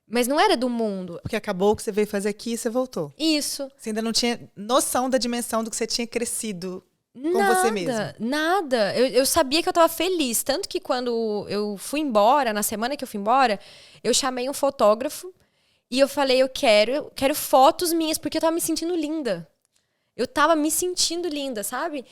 Speaker 3: Mas não era do mundo.
Speaker 1: Porque acabou o que você veio fazer aqui e você voltou.
Speaker 3: Isso.
Speaker 1: Você ainda não tinha noção da dimensão do que você tinha crescido com você mesmo.
Speaker 3: Nada. Eu sabia que eu tava feliz. Tanto que quando eu fui embora, na semana que eu fui embora, eu chamei um fotógrafo e eu falei, eu quero fotos minhas, porque eu tava me sentindo linda. Eu tava me sentindo linda, sabe?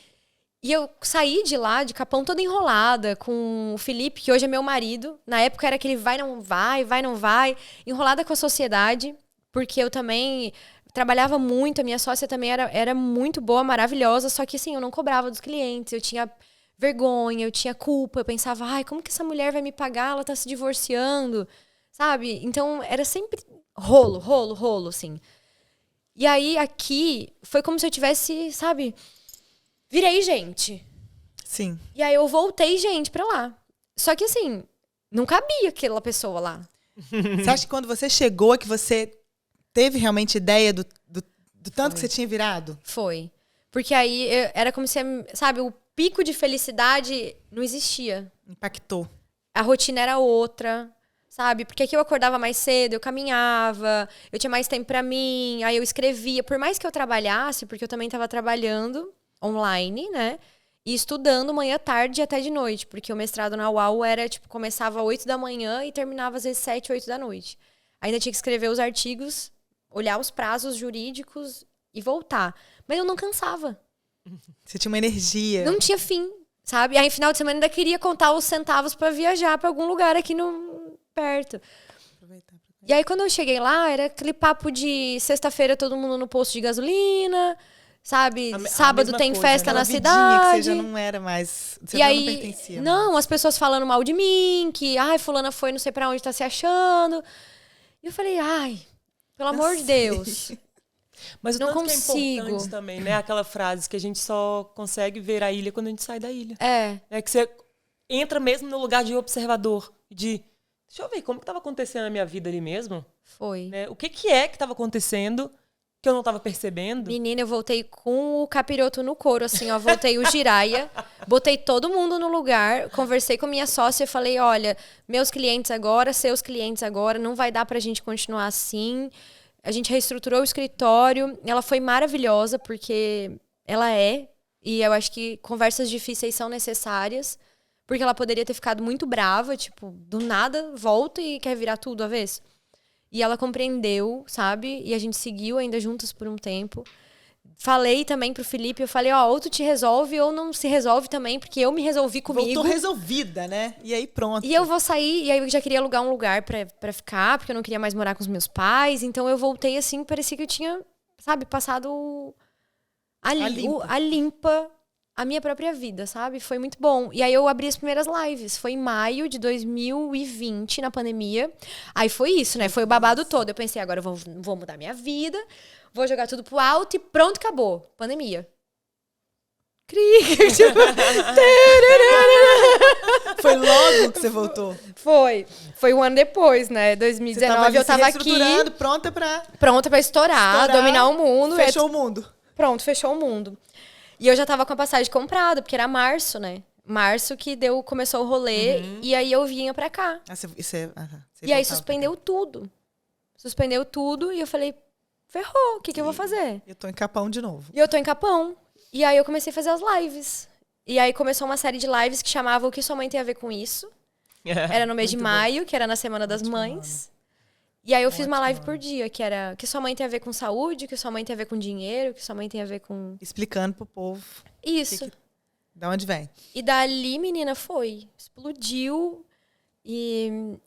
Speaker 3: E eu saí de lá, de Capão, toda enrolada, com o Felipe, que hoje é meu marido. Na época era aquele vai, não vai. Enrolada com a sociedade, porque eu também trabalhava muito. A minha sócia também era muito boa, maravilhosa. Só que, assim, eu não cobrava dos clientes. Eu tinha vergonha, eu tinha culpa. Eu pensava, como que essa mulher vai me pagar? Ela tá se divorciando, sabe? Então, era sempre rolo, assim. E aí, aqui, foi como se eu tivesse, sabe... Virei gente.
Speaker 1: Sim.
Speaker 3: E aí eu voltei gente pra lá. Só que assim, não cabia aquela pessoa lá.
Speaker 1: Você acha que quando você chegou, que você teve realmente ideia do tanto que você tinha virado?
Speaker 3: Foi. Porque aí era como se, sabe, o pico de felicidade não existia.
Speaker 1: Impactou.
Speaker 3: A rotina era outra, sabe? Porque aqui eu acordava mais cedo, eu caminhava, eu tinha mais tempo pra mim, aí eu escrevia. Por mais que eu trabalhasse, porque eu também tava trabalhando online, né? E estudando manhã, tarde e até de noite. Porque o mestrado na UAU era, começava às 8 da manhã e terminava às vezes 7, 8 da noite. Ainda tinha que escrever os artigos, olhar os prazos jurídicos e voltar. Mas eu não cansava.
Speaker 1: Você tinha uma energia.
Speaker 3: Não tinha fim, sabe? Aí, final de semana, ainda queria contar os centavos pra viajar pra algum lugar aqui perto.
Speaker 1: Aproveitar.
Speaker 3: E aí, quando eu cheguei lá, era aquele papo de sexta-feira todo mundo no posto de gasolina... Sabe? Sábado tem
Speaker 1: coisa,
Speaker 3: festa na
Speaker 1: que
Speaker 3: cidade.
Speaker 1: você já não era mais... Você
Speaker 3: e
Speaker 1: já
Speaker 3: aí,
Speaker 1: não pertencia
Speaker 3: não,
Speaker 1: mais.
Speaker 3: as pessoas falando mal de mim, que, fulana foi não sei pra onde, tá se achando. E eu falei, pelo amor de Deus.
Speaker 2: Mas o
Speaker 3: não
Speaker 2: tanto
Speaker 3: consigo.
Speaker 2: que é importante também, né? Aquela frase que a gente só consegue ver a ilha quando a gente sai da ilha.
Speaker 3: É.
Speaker 2: É que você entra mesmo no lugar de observador, de deixa eu ver, como que tava acontecendo na minha vida ali mesmo?
Speaker 3: Foi.
Speaker 2: Né? O que é que tava acontecendo que eu não tava percebendo?
Speaker 3: Menina, eu voltei com o capiroto no couro, assim, ó. Voltei o giraia, botei todo mundo no lugar, conversei com a minha sócia e falei, olha, meus clientes agora, seus clientes agora, não vai dar pra gente continuar assim. A gente reestruturou o escritório. Ela foi maravilhosa, porque ela é. E eu acho que conversas difíceis são necessárias. Porque ela poderia ter ficado muito brava, tipo, do nada, volta e quer virar tudo à vez. E ela compreendeu, sabe? E a gente seguiu ainda juntos por um tempo. Falei também pro Felipe, eu falei, ó, ou tu te resolve ou não se resolve também, porque eu me resolvi comigo.
Speaker 1: Voltou resolvida, né? E aí pronto.
Speaker 3: E eu vou sair, e aí eu já queria alugar um lugar pra ficar, porque eu não queria mais morar com os meus pais. Então eu voltei assim, parecia que eu tinha, sabe, passado a limpa a minha própria vida, sabe? Foi muito bom. E aí eu abri as primeiras lives. Foi em maio de 2020, na pandemia. Aí foi isso, né? Foi o babado todo. Eu pensei, agora eu vou mudar minha vida, vou jogar tudo pro alto e pronto, acabou. Pandemia.
Speaker 1: Foi logo que você voltou.
Speaker 3: Foi um ano depois, né? 2019 eu tava aqui. Pronta pra estourar, dominar o mundo.
Speaker 1: Fechou o mundo.
Speaker 3: Pronto, fechou o mundo. E eu já tava com a passagem comprada, porque era março, né? Março que começou o rolê, e aí eu vinha pra cá. E aí suspendeu tudo. Suspendeu tudo, e eu falei, ferrou, o que eu vou fazer?
Speaker 1: Eu tô em Capão de novo.
Speaker 3: E eu tô em Capão. E aí eu comecei a fazer as lives. E aí começou uma série de lives que chamava O que Sua Mãe Tem a Ver com Isso. Era no mês de maio, que era na Semana das Mães. E aí eu fiz uma live por dia, que era o que sua mãe tem a ver com saúde, o que sua mãe tem a ver com dinheiro, o que sua mãe tem a ver com...
Speaker 1: Explicando pro povo.
Speaker 3: Isso.
Speaker 1: Da onde vem.
Speaker 3: E dali, menina, explodiu. E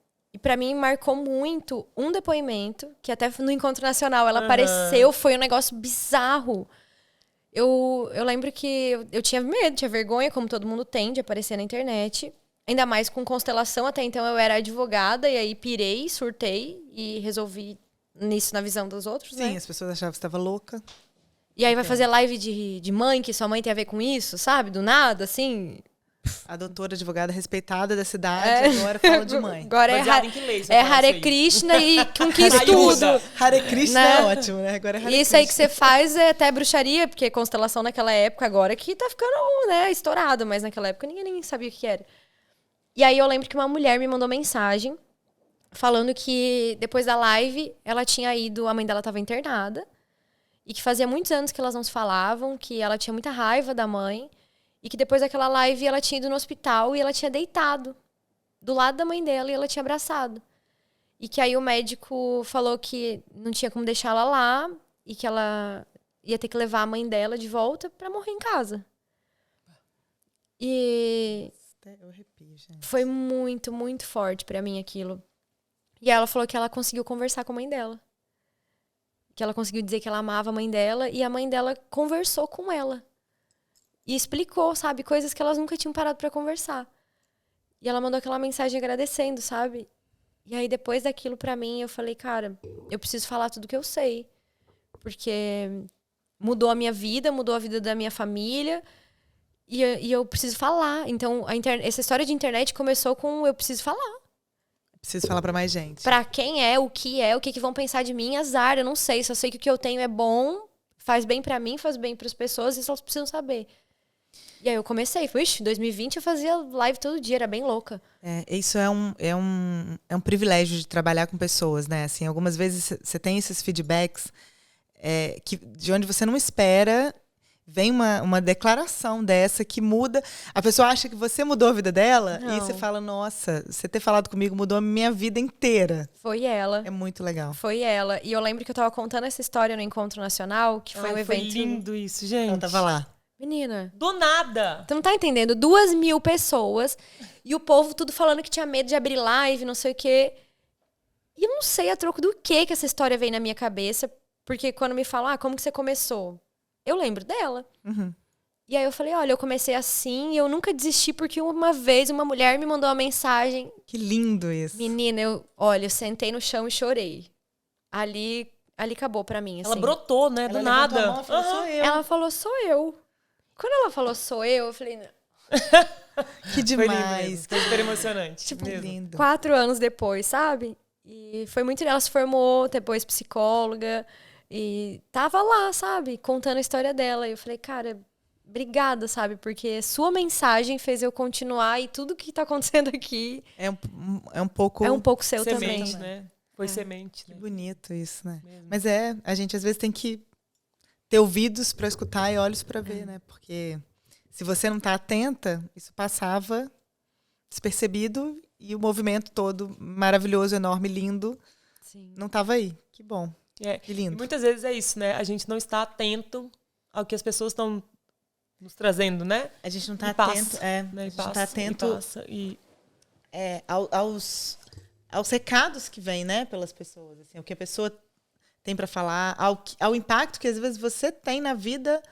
Speaker 3: pra mim marcou muito um depoimento, que até no Encontro Nacional ela apareceu, foi um negócio bizarro. Eu lembro que eu tinha medo, tinha vergonha, como todo mundo tem, de aparecer na internet. Ainda mais com constelação, até então eu era advogada, e aí pirei, surtei e resolvi nisso na visão dos outros, né?
Speaker 1: Sim, as pessoas achavam que você estava louca.
Speaker 3: E aí vai fazer live de mãe, que sua mãe tem a ver com isso, sabe? Do nada, assim.
Speaker 1: A doutora advogada respeitada da cidade agora fala de mãe.
Speaker 3: Agora é Hare Krishna e conquista tudo.
Speaker 1: Hare Krishna
Speaker 3: né?
Speaker 1: é ótimo, né? Agora é Hare
Speaker 3: Isso
Speaker 1: Krishna.
Speaker 3: aí que você faz é até bruxaria, porque constelação naquela época agora que tá ficando, né, estourado, mas naquela época ninguém nem sabia o que era. E aí eu lembro que uma mulher me mandou mensagem falando que depois da live ela tinha ido, a mãe dela estava internada e que fazia muitos anos que elas não se falavam, que ela tinha muita raiva da mãe e que depois daquela live ela tinha ido no hospital e ela tinha deitado do lado da mãe dela e ela tinha abraçado. E que aí o médico falou que não tinha como deixar ela lá e que ela ia ter que levar a mãe dela de volta para morrer em casa. E
Speaker 1: eu arrepio, gente.
Speaker 3: Foi muito, muito forte pra mim aquilo. E ela falou que ela conseguiu conversar com a mãe dela. Que ela conseguiu dizer que ela amava a mãe dela e a mãe dela conversou com ela. E explicou, sabe, coisas que elas nunca tinham parado pra conversar. E ela mandou aquela mensagem agradecendo, sabe? E aí depois daquilo pra mim, eu falei, cara, eu preciso falar tudo que eu sei. Porque mudou a minha vida, mudou a vida da minha família. E eu preciso falar. Então, essa história de internet começou com eu preciso falar.
Speaker 1: Preciso falar pra mais gente.
Speaker 3: Pra quem é, o que vão pensar de mim, azar. Eu não sei, só sei que o que eu tenho é bom, faz bem pra mim, faz bem pras pessoas, e só precisam saber. E aí eu comecei. Ixi, em 2020 eu fazia live todo dia, era bem louca.
Speaker 1: Isso é um privilégio de trabalhar com pessoas, né? Assim, algumas vezes você tem esses feedbacks de onde você não espera. Vem uma declaração dessa que muda. A pessoa acha que você mudou a vida dela e você fala, nossa, você ter falado comigo mudou a minha vida inteira.
Speaker 3: Foi ela.
Speaker 1: É muito legal.
Speaker 3: Foi ela. E eu lembro que eu tava contando essa história no Encontro Nacional, que foi um evento...
Speaker 2: Foi lindo isso, gente.
Speaker 1: Eu tava lá.
Speaker 3: Menina.
Speaker 2: Do nada.
Speaker 3: Tu não tá entendendo? 2.000 pessoas e o povo tudo falando que tinha medo de abrir live, não sei o quê. E eu não sei a troco do que essa história veio na minha cabeça, porque quando me falam, como que você começou? Eu lembro dela.
Speaker 1: Uhum.
Speaker 3: E aí eu falei, olha, eu comecei assim e eu nunca desisti porque uma vez uma mulher me mandou uma mensagem.
Speaker 1: Que lindo isso.
Speaker 3: Menina, eu sentei no chão e chorei. Ali acabou pra mim, assim.
Speaker 2: Ela brotou, né? Do nada.
Speaker 1: Ela falou, sou eu.
Speaker 3: Ela falou, sou eu. Quando ela falou, sou eu falei...
Speaker 1: Que demais.
Speaker 2: Foi super emocionante.
Speaker 1: Tipo,
Speaker 2: mesmo.
Speaker 1: lindo.
Speaker 3: 4 anos depois, sabe? E foi muito... Ela se formou, depois psicóloga. E tava lá, sabe? Contando a história dela. E eu falei, cara, obrigada, sabe? Porque sua mensagem fez eu continuar. E tudo que tá acontecendo aqui...
Speaker 1: É um pouco...
Speaker 3: É um pouco seu
Speaker 2: Semente,
Speaker 3: também.
Speaker 2: né? Foi semente.
Speaker 1: Que
Speaker 2: Né?
Speaker 1: bonito isso, né?
Speaker 2: Mesmo.
Speaker 1: Mas a gente às vezes tem que ter ouvidos para escutar e olhos para ver, né? Porque se você não tá atenta, isso passava despercebido e o movimento todo maravilhoso, enorme, lindo,
Speaker 3: Sim.
Speaker 1: não tava aí. Que bom. Que
Speaker 2: E
Speaker 1: lindo.
Speaker 2: muitas vezes é isso, né? A gente não está atento ao que as pessoas estão nos trazendo, né?
Speaker 1: A gente não tá
Speaker 2: E passa,
Speaker 1: atento,
Speaker 2: né?
Speaker 1: a gente
Speaker 2: Passa,
Speaker 1: tá atento
Speaker 2: e passa,
Speaker 1: aos recados que vêm, né, pelas pessoas, assim, o que a pessoa tem para falar, ao impacto que às vezes você tem na vida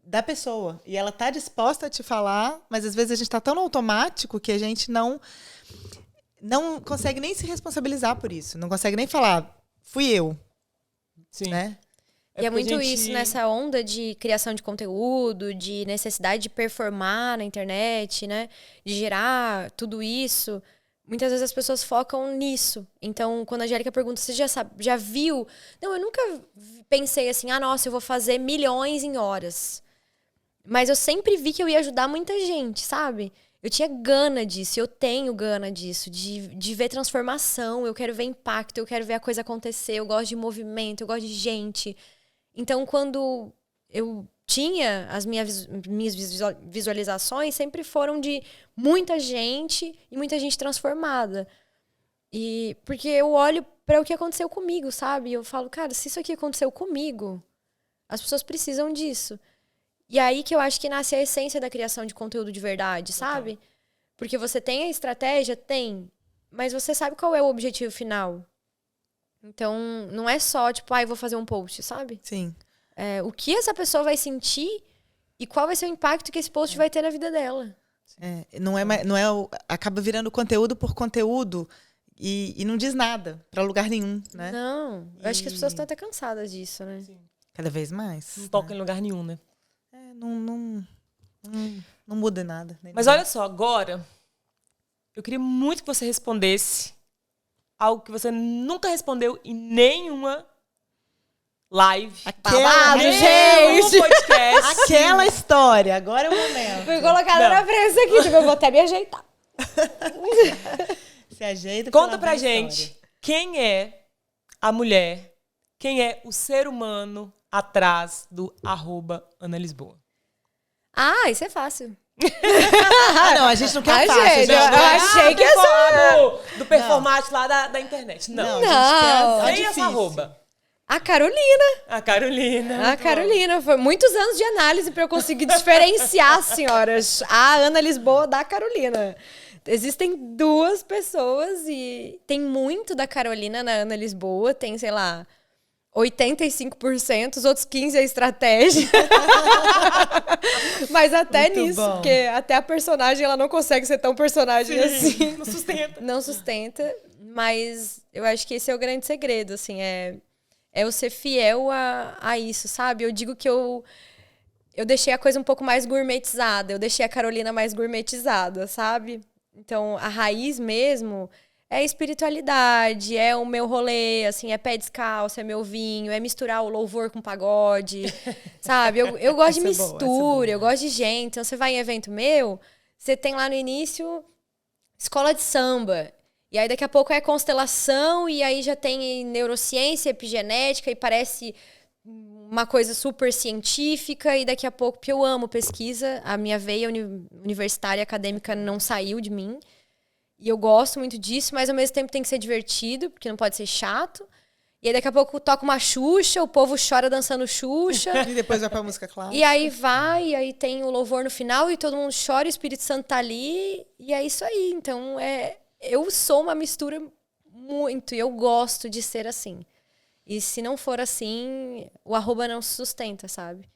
Speaker 1: da pessoa. E ela tá disposta a te falar, mas às vezes a gente tá tão no automático que a gente não consegue nem se responsabilizar por isso. Não consegue nem falar, fui eu,
Speaker 2: Sim.
Speaker 1: né?
Speaker 3: E é
Speaker 2: porque
Speaker 3: muito
Speaker 2: a gente-
Speaker 3: isso, nessa onda de criação de conteúdo, de necessidade de performar na internet, né? De gerar tudo isso. Muitas vezes as pessoas focam nisso. Então, quando a Angélica pergunta, você já viu? Não, eu nunca pensei assim, nossa, eu vou fazer milhões em horas. Mas eu sempre vi que eu ia ajudar muita gente, sabe? Eu tinha gana disso, eu tenho gana disso, de ver transformação, eu quero ver impacto, eu quero ver a coisa acontecer, eu gosto de movimento, eu gosto de gente. Então, quando eu tinha as minhas visualizações, sempre foram de muita gente e muita gente transformada. E porque eu olho para o que aconteceu comigo, sabe? Eu falo, cara, se isso aqui aconteceu comigo, as pessoas precisam disso. E aí que eu acho que nasce a essência da criação de conteúdo de verdade, sabe? Porque você tem a estratégia? Tem. Mas você sabe qual é o objetivo final. Então, não é só, tipo, eu vou fazer um post, sabe?
Speaker 1: Sim.
Speaker 3: O que essa pessoa vai sentir e qual vai ser o impacto que esse post vai ter na vida dela.
Speaker 1: Acaba virando conteúdo por conteúdo e não diz nada para lugar nenhum, né?
Speaker 3: Não. Eu acho que as pessoas estão até cansadas disso, né?
Speaker 2: Sim.
Speaker 1: Cada vez mais.
Speaker 2: Não toca em lugar nenhum, né?
Speaker 1: Não muda nada.
Speaker 2: Mas olha só, agora, eu queria muito que você respondesse algo que você nunca respondeu em nenhuma live.
Speaker 1: Babado,
Speaker 2: gente! Podcast.
Speaker 1: Aquela história. Agora é o momento.
Speaker 3: Fui colocada na prensa aqui, tipo, eu vou até me ajeitar.
Speaker 1: Se ajeita.
Speaker 2: Conta pra gente quem é a mulher, quem é o ser humano atrás do @AnaLisboa.
Speaker 3: Isso é fácil.
Speaker 1: Não, a gente não quer
Speaker 3: Ai,
Speaker 1: fácil.
Speaker 3: gente,
Speaker 1: gente.
Speaker 3: eu achei que
Speaker 2: do performate lá da internet. Não.
Speaker 1: A gente quer
Speaker 2: Nem
Speaker 1: difícil.
Speaker 2: essa arroba.
Speaker 3: A Carolina.
Speaker 2: A Carolina.
Speaker 3: A Carolina. Foi muitos anos de análise para eu conseguir diferenciar, senhoras, a Ana Lisboa da Carolina. Existem 2 pessoas e tem muito da Carolina na Ana Lisboa. Tem, sei lá, 85%, os outros 15% é estratégia. Mas até
Speaker 1: Muito
Speaker 3: nisso,
Speaker 1: bom.
Speaker 3: porque até a personagem ela não consegue ser tão personagem assim.
Speaker 2: Não sustenta.
Speaker 3: Não sustenta, mas eu acho que esse é o grande segredo, assim, é eu ser fiel a isso, sabe? Eu digo que eu deixei a coisa um pouco mais gourmetizada, eu deixei a Carolina mais gourmetizada, sabe? Então, a raiz mesmo é espiritualidade, é o meu rolê, assim, é pé descalço, é meu vinho, é misturar o louvor com pagode, sabe? Eu gosto de
Speaker 1: Essa é boa,
Speaker 3: mistura, eu gosto de gente. Então, você vai em evento meu, você tem lá no início escola de samba. E aí, daqui a pouco é constelação, e aí já tem neurociência, epigenética, e parece uma coisa super científica, e daqui a pouco, porque eu amo pesquisa, a minha veia universitária acadêmica não saiu de mim, e eu gosto muito disso, mas ao mesmo tempo tem que ser divertido, porque não pode ser chato. E aí daqui a pouco toca uma Xuxa, o povo chora dançando Xuxa.
Speaker 1: E depois vai pra música clássica.
Speaker 3: E aí vai, e aí tem o louvor no final, e todo mundo chora, o Espírito Santo tá ali, e é isso aí. Então, eu sou uma mistura muito, e eu gosto de ser assim. E se não for assim, o @, não se sustenta, sabe?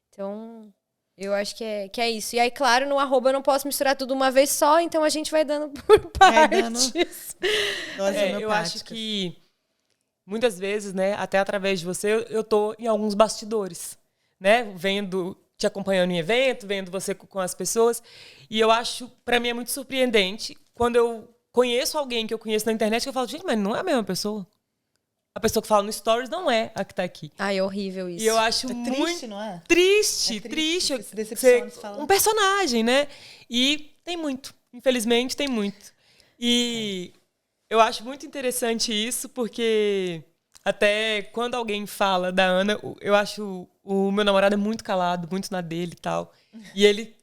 Speaker 3: Então, eu acho que é isso. E aí, claro, no @ eu não posso misturar tudo uma vez só, então a gente vai dando por
Speaker 1: Vai dando.
Speaker 3: partes.
Speaker 1: Doses
Speaker 2: Eu acho
Speaker 1: homeopáticas.
Speaker 2: que muitas vezes, né, até através de você, eu tô em alguns bastidores, né, vendo te acompanhando em evento, vendo você com as pessoas. E eu acho, pra mim, é muito surpreendente quando eu conheço alguém que eu conheço na internet que eu falo, gente, mas não é a mesma pessoa. A pessoa que fala no Stories não é a que tá aqui.
Speaker 3: Ai, é horrível isso.
Speaker 2: E eu acho
Speaker 1: triste,
Speaker 2: muito
Speaker 1: não é?
Speaker 2: triste.
Speaker 1: Se decepciona, se fala.
Speaker 2: Um personagem, né? E tem muito. Infelizmente, tem muito. E eu acho muito interessante isso, porque até quando alguém fala da Ana, eu acho o meu namorado é muito calado, muito na dele e tal. E ele,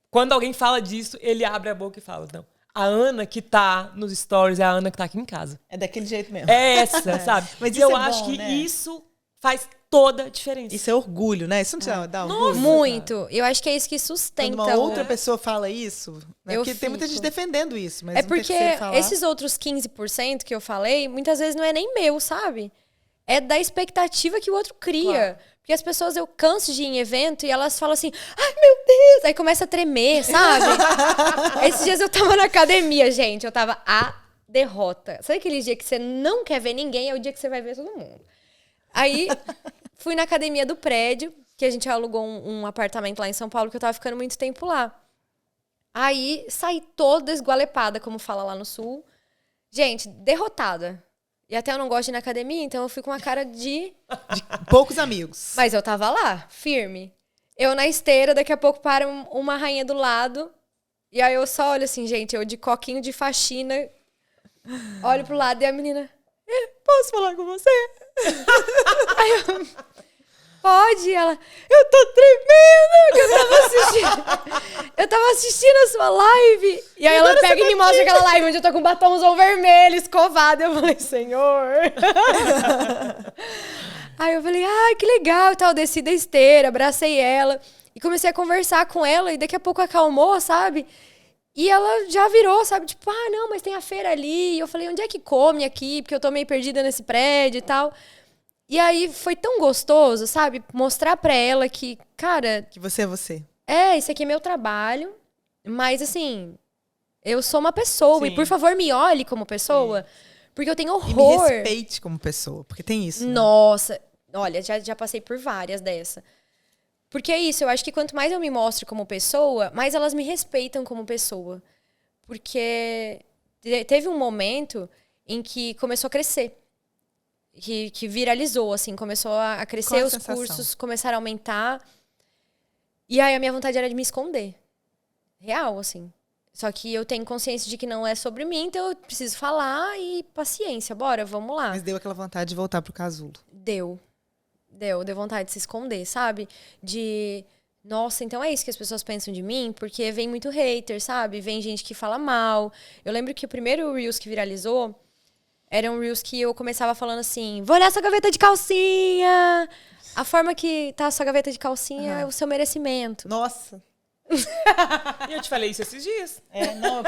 Speaker 2: quando alguém fala disso, ele abre a boca e fala, não. A Ana que tá nos stories é a Ana que tá aqui em casa.
Speaker 1: É daquele jeito mesmo.
Speaker 2: É essa, sabe?
Speaker 1: Mas
Speaker 2: e
Speaker 1: isso
Speaker 2: eu
Speaker 1: é
Speaker 2: acho
Speaker 1: bom,
Speaker 2: que
Speaker 1: né?
Speaker 2: isso faz toda a diferença.
Speaker 1: Isso é orgulho, né? Isso não te dá orgulho?
Speaker 3: Muito. Eu acho que é isso que sustenta.
Speaker 1: Quando uma outra pessoa fala isso, né?
Speaker 3: Eu
Speaker 1: Porque tem muita gente
Speaker 3: fico.
Speaker 1: defendendo isso, mas
Speaker 3: É
Speaker 1: um
Speaker 3: porque
Speaker 1: terceiro falar...
Speaker 3: esses outros 15% que eu falei, muitas vezes não é nem meu, sabe? É da expectativa que o outro cria.
Speaker 1: Claro.
Speaker 3: Porque as pessoas, eu canso de ir em evento e elas falam assim, ai meu Deus! Aí começa a tremer, sabe? Esses dias eu tava na academia, gente, eu tava a derrota. Sabe aquele dia que você não quer ver ninguém, é o dia que você vai ver todo mundo. Aí, fui na academia do prédio, que a gente alugou um apartamento lá em São Paulo, que eu tava ficando muito tempo lá. Aí, saí toda esgualepada, como fala lá no Sul. Gente, derrotada. E até eu não gosto de ir na academia, então eu fui com uma cara de...
Speaker 1: Poucos amigos.
Speaker 3: Mas eu tava lá, firme. Eu na esteira, daqui a pouco para uma rainha do lado. E aí eu só olho assim, gente, eu de coquinho de faxina. Olho pro lado e a menina... Posso falar com você? Aí eu... Pode? Ela... Eu tô tremendo, que eu tava assistindo a sua live. E aí ela pega e me mostra aquela live onde eu tô com um batomzão vermelho, escovado. Eu falei, senhor... Aí eu falei, ai, que legal e tal. Desci da esteira, abracei ela e comecei a conversar com ela e daqui a pouco acalmou, sabe? E ela já virou, sabe? Tipo, ah, não, mas tem a feira ali. E eu falei, onde é que come aqui? Porque eu tô meio perdida nesse prédio e tal. E aí foi tão gostoso, sabe? Mostrar pra ela que, cara...
Speaker 1: Que você é você.
Speaker 3: Isso aqui é meu trabalho. Mas, assim, eu sou uma pessoa.
Speaker 2: Sim.
Speaker 3: E, por favor, me olhe como pessoa. Porque eu tenho
Speaker 1: E me
Speaker 3: horror.
Speaker 1: respeite como pessoa, porque tem isso. Né?
Speaker 3: Nossa, olha, já passei por várias dessa. Porque é isso, eu acho que quanto mais eu me mostro como pessoa, mais elas me respeitam como pessoa. Porque teve um momento em que começou a crescer. Que viralizou, assim, começou a crescer,
Speaker 1: Qual a
Speaker 3: os
Speaker 1: sensação?
Speaker 3: cursos começaram a aumentar. E aí a minha vontade era de me esconder. Real, assim. Só que eu tenho consciência de que não é sobre mim, então eu preciso falar e paciência, bora, vamos lá.
Speaker 1: Mas deu aquela vontade de voltar pro casulo.
Speaker 3: Deu vontade de se esconder, sabe? De, nossa, então é isso que as pessoas pensam de mim? Porque vem muito hater, sabe? Vem gente que fala mal. Eu lembro que o primeiro Reels que viralizou era um Reels que eu começava falando assim, vou olhar sua gaveta de calcinha! A forma que tá a sua gaveta de calcinha é o seu merecimento.
Speaker 1: Nossa.
Speaker 2: E eu te falei isso esses dias.
Speaker 1: Não,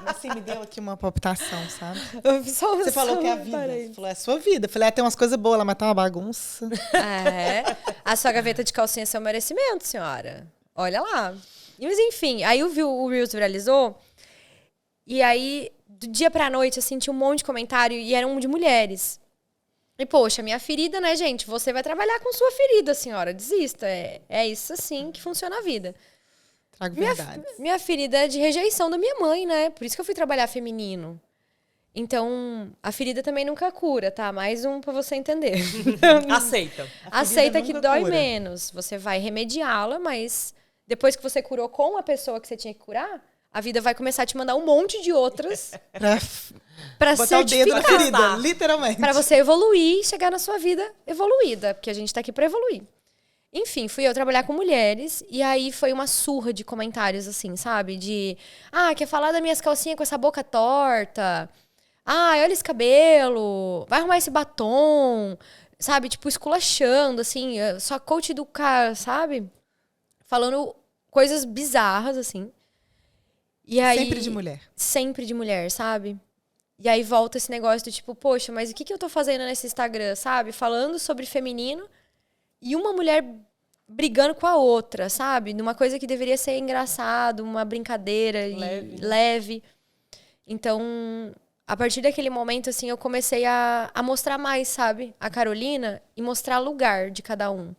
Speaker 1: assim, me deu aqui uma palpitação, sabe?
Speaker 3: Você
Speaker 1: Você falou que é a vida. Você falou, é a sua vida. Eu falei, tem umas coisas boas lá, mas tá uma bagunça.
Speaker 3: A sua gaveta de calcinha é seu merecimento, senhora. Olha lá. Mas enfim, aí o Reels viralizou. E aí, do dia pra noite, assim, tinha um monte de comentário e eram de mulheres. E, poxa, minha ferida, né, gente? Você vai trabalhar com sua ferida, senhora. Desista. É isso, assim, que funciona a vida.
Speaker 1: Trago verdade.
Speaker 3: Minha ferida é de rejeição da minha mãe, né? Por isso que eu fui trabalhar feminino. Então, a ferida também nunca cura, tá? Mais um pra você entender.
Speaker 2: Aceita.
Speaker 3: Aceita que
Speaker 1: nunca
Speaker 3: dói
Speaker 1: cura.
Speaker 3: menos. Você vai remediá-la, mas depois que você curou com a pessoa que você tinha que curar, a vida vai começar a te mandar um monte de outras pra
Speaker 1: Botar o dedo na
Speaker 3: certificar.
Speaker 1: ferida, literalmente.
Speaker 3: Pra você evoluir e chegar na sua vida evoluída. Porque a gente tá aqui pra evoluir. Enfim, fui eu trabalhar com mulheres e aí foi uma surra de comentários, assim, sabe? De, quer falar das minhas calcinhas com essa boca torta? Olha esse cabelo, vai arrumar esse batom, sabe? Tipo, esculachando, assim, só coach do cara, sabe? Falando coisas bizarras, assim. E aí,
Speaker 1: Sempre de mulher.
Speaker 3: Sempre de mulher, sabe? E aí volta esse negócio do tipo, poxa, mas o que eu tô fazendo nesse Instagram, sabe? Falando sobre feminino e uma mulher brigando com a outra, sabe? Numa coisa que deveria ser engraçado, uma brincadeira leve. Então, a partir daquele momento, assim, eu comecei a mostrar mais, sabe? A Carolina e mostrar lugar de cada um.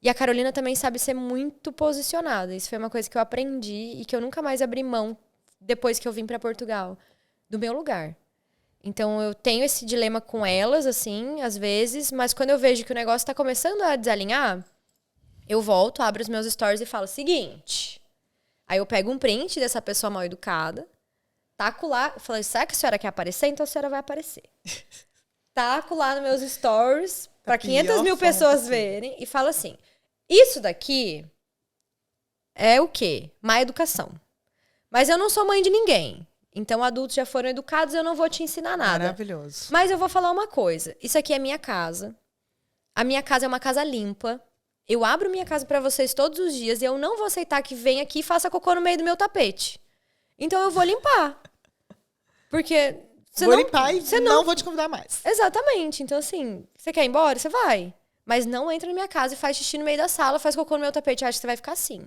Speaker 3: E a Carolina também sabe ser muito posicionada. Isso foi uma coisa que eu aprendi e que eu nunca mais abri mão depois que eu vim pra Portugal, do meu lugar. Então, eu tenho esse dilema com elas, assim, às vezes, mas quando eu vejo que o negócio tá começando a desalinhar, eu volto, abro os meus stories e falo, seguinte. Aí eu pego um print dessa pessoa mal educada, taco lá, falo, será que a senhora quer aparecer? Então a senhora vai aparecer. Taco lá nos meus stories, pra 500 mil pessoas verem, e falo assim, isso daqui é o quê? Má educação. Mas eu não sou mãe de ninguém. Então, adultos já foram educados, eu não vou te ensinar nada.
Speaker 1: Maravilhoso.
Speaker 3: Mas eu vou falar uma coisa. Isso aqui é minha casa. A minha casa é uma casa limpa. Eu abro minha casa pra vocês todos os dias e eu não vou aceitar que venha aqui e faça cocô no meio do meu tapete. Então, eu vou limpar. Porque...
Speaker 1: Vou limpar e não vou te convidar mais.
Speaker 3: Exatamente. Então, assim, você quer ir embora? Você vai. Mas não entra na minha casa e faz xixi no meio da sala, faz cocô no meu tapete. Acha que você vai ficar assim.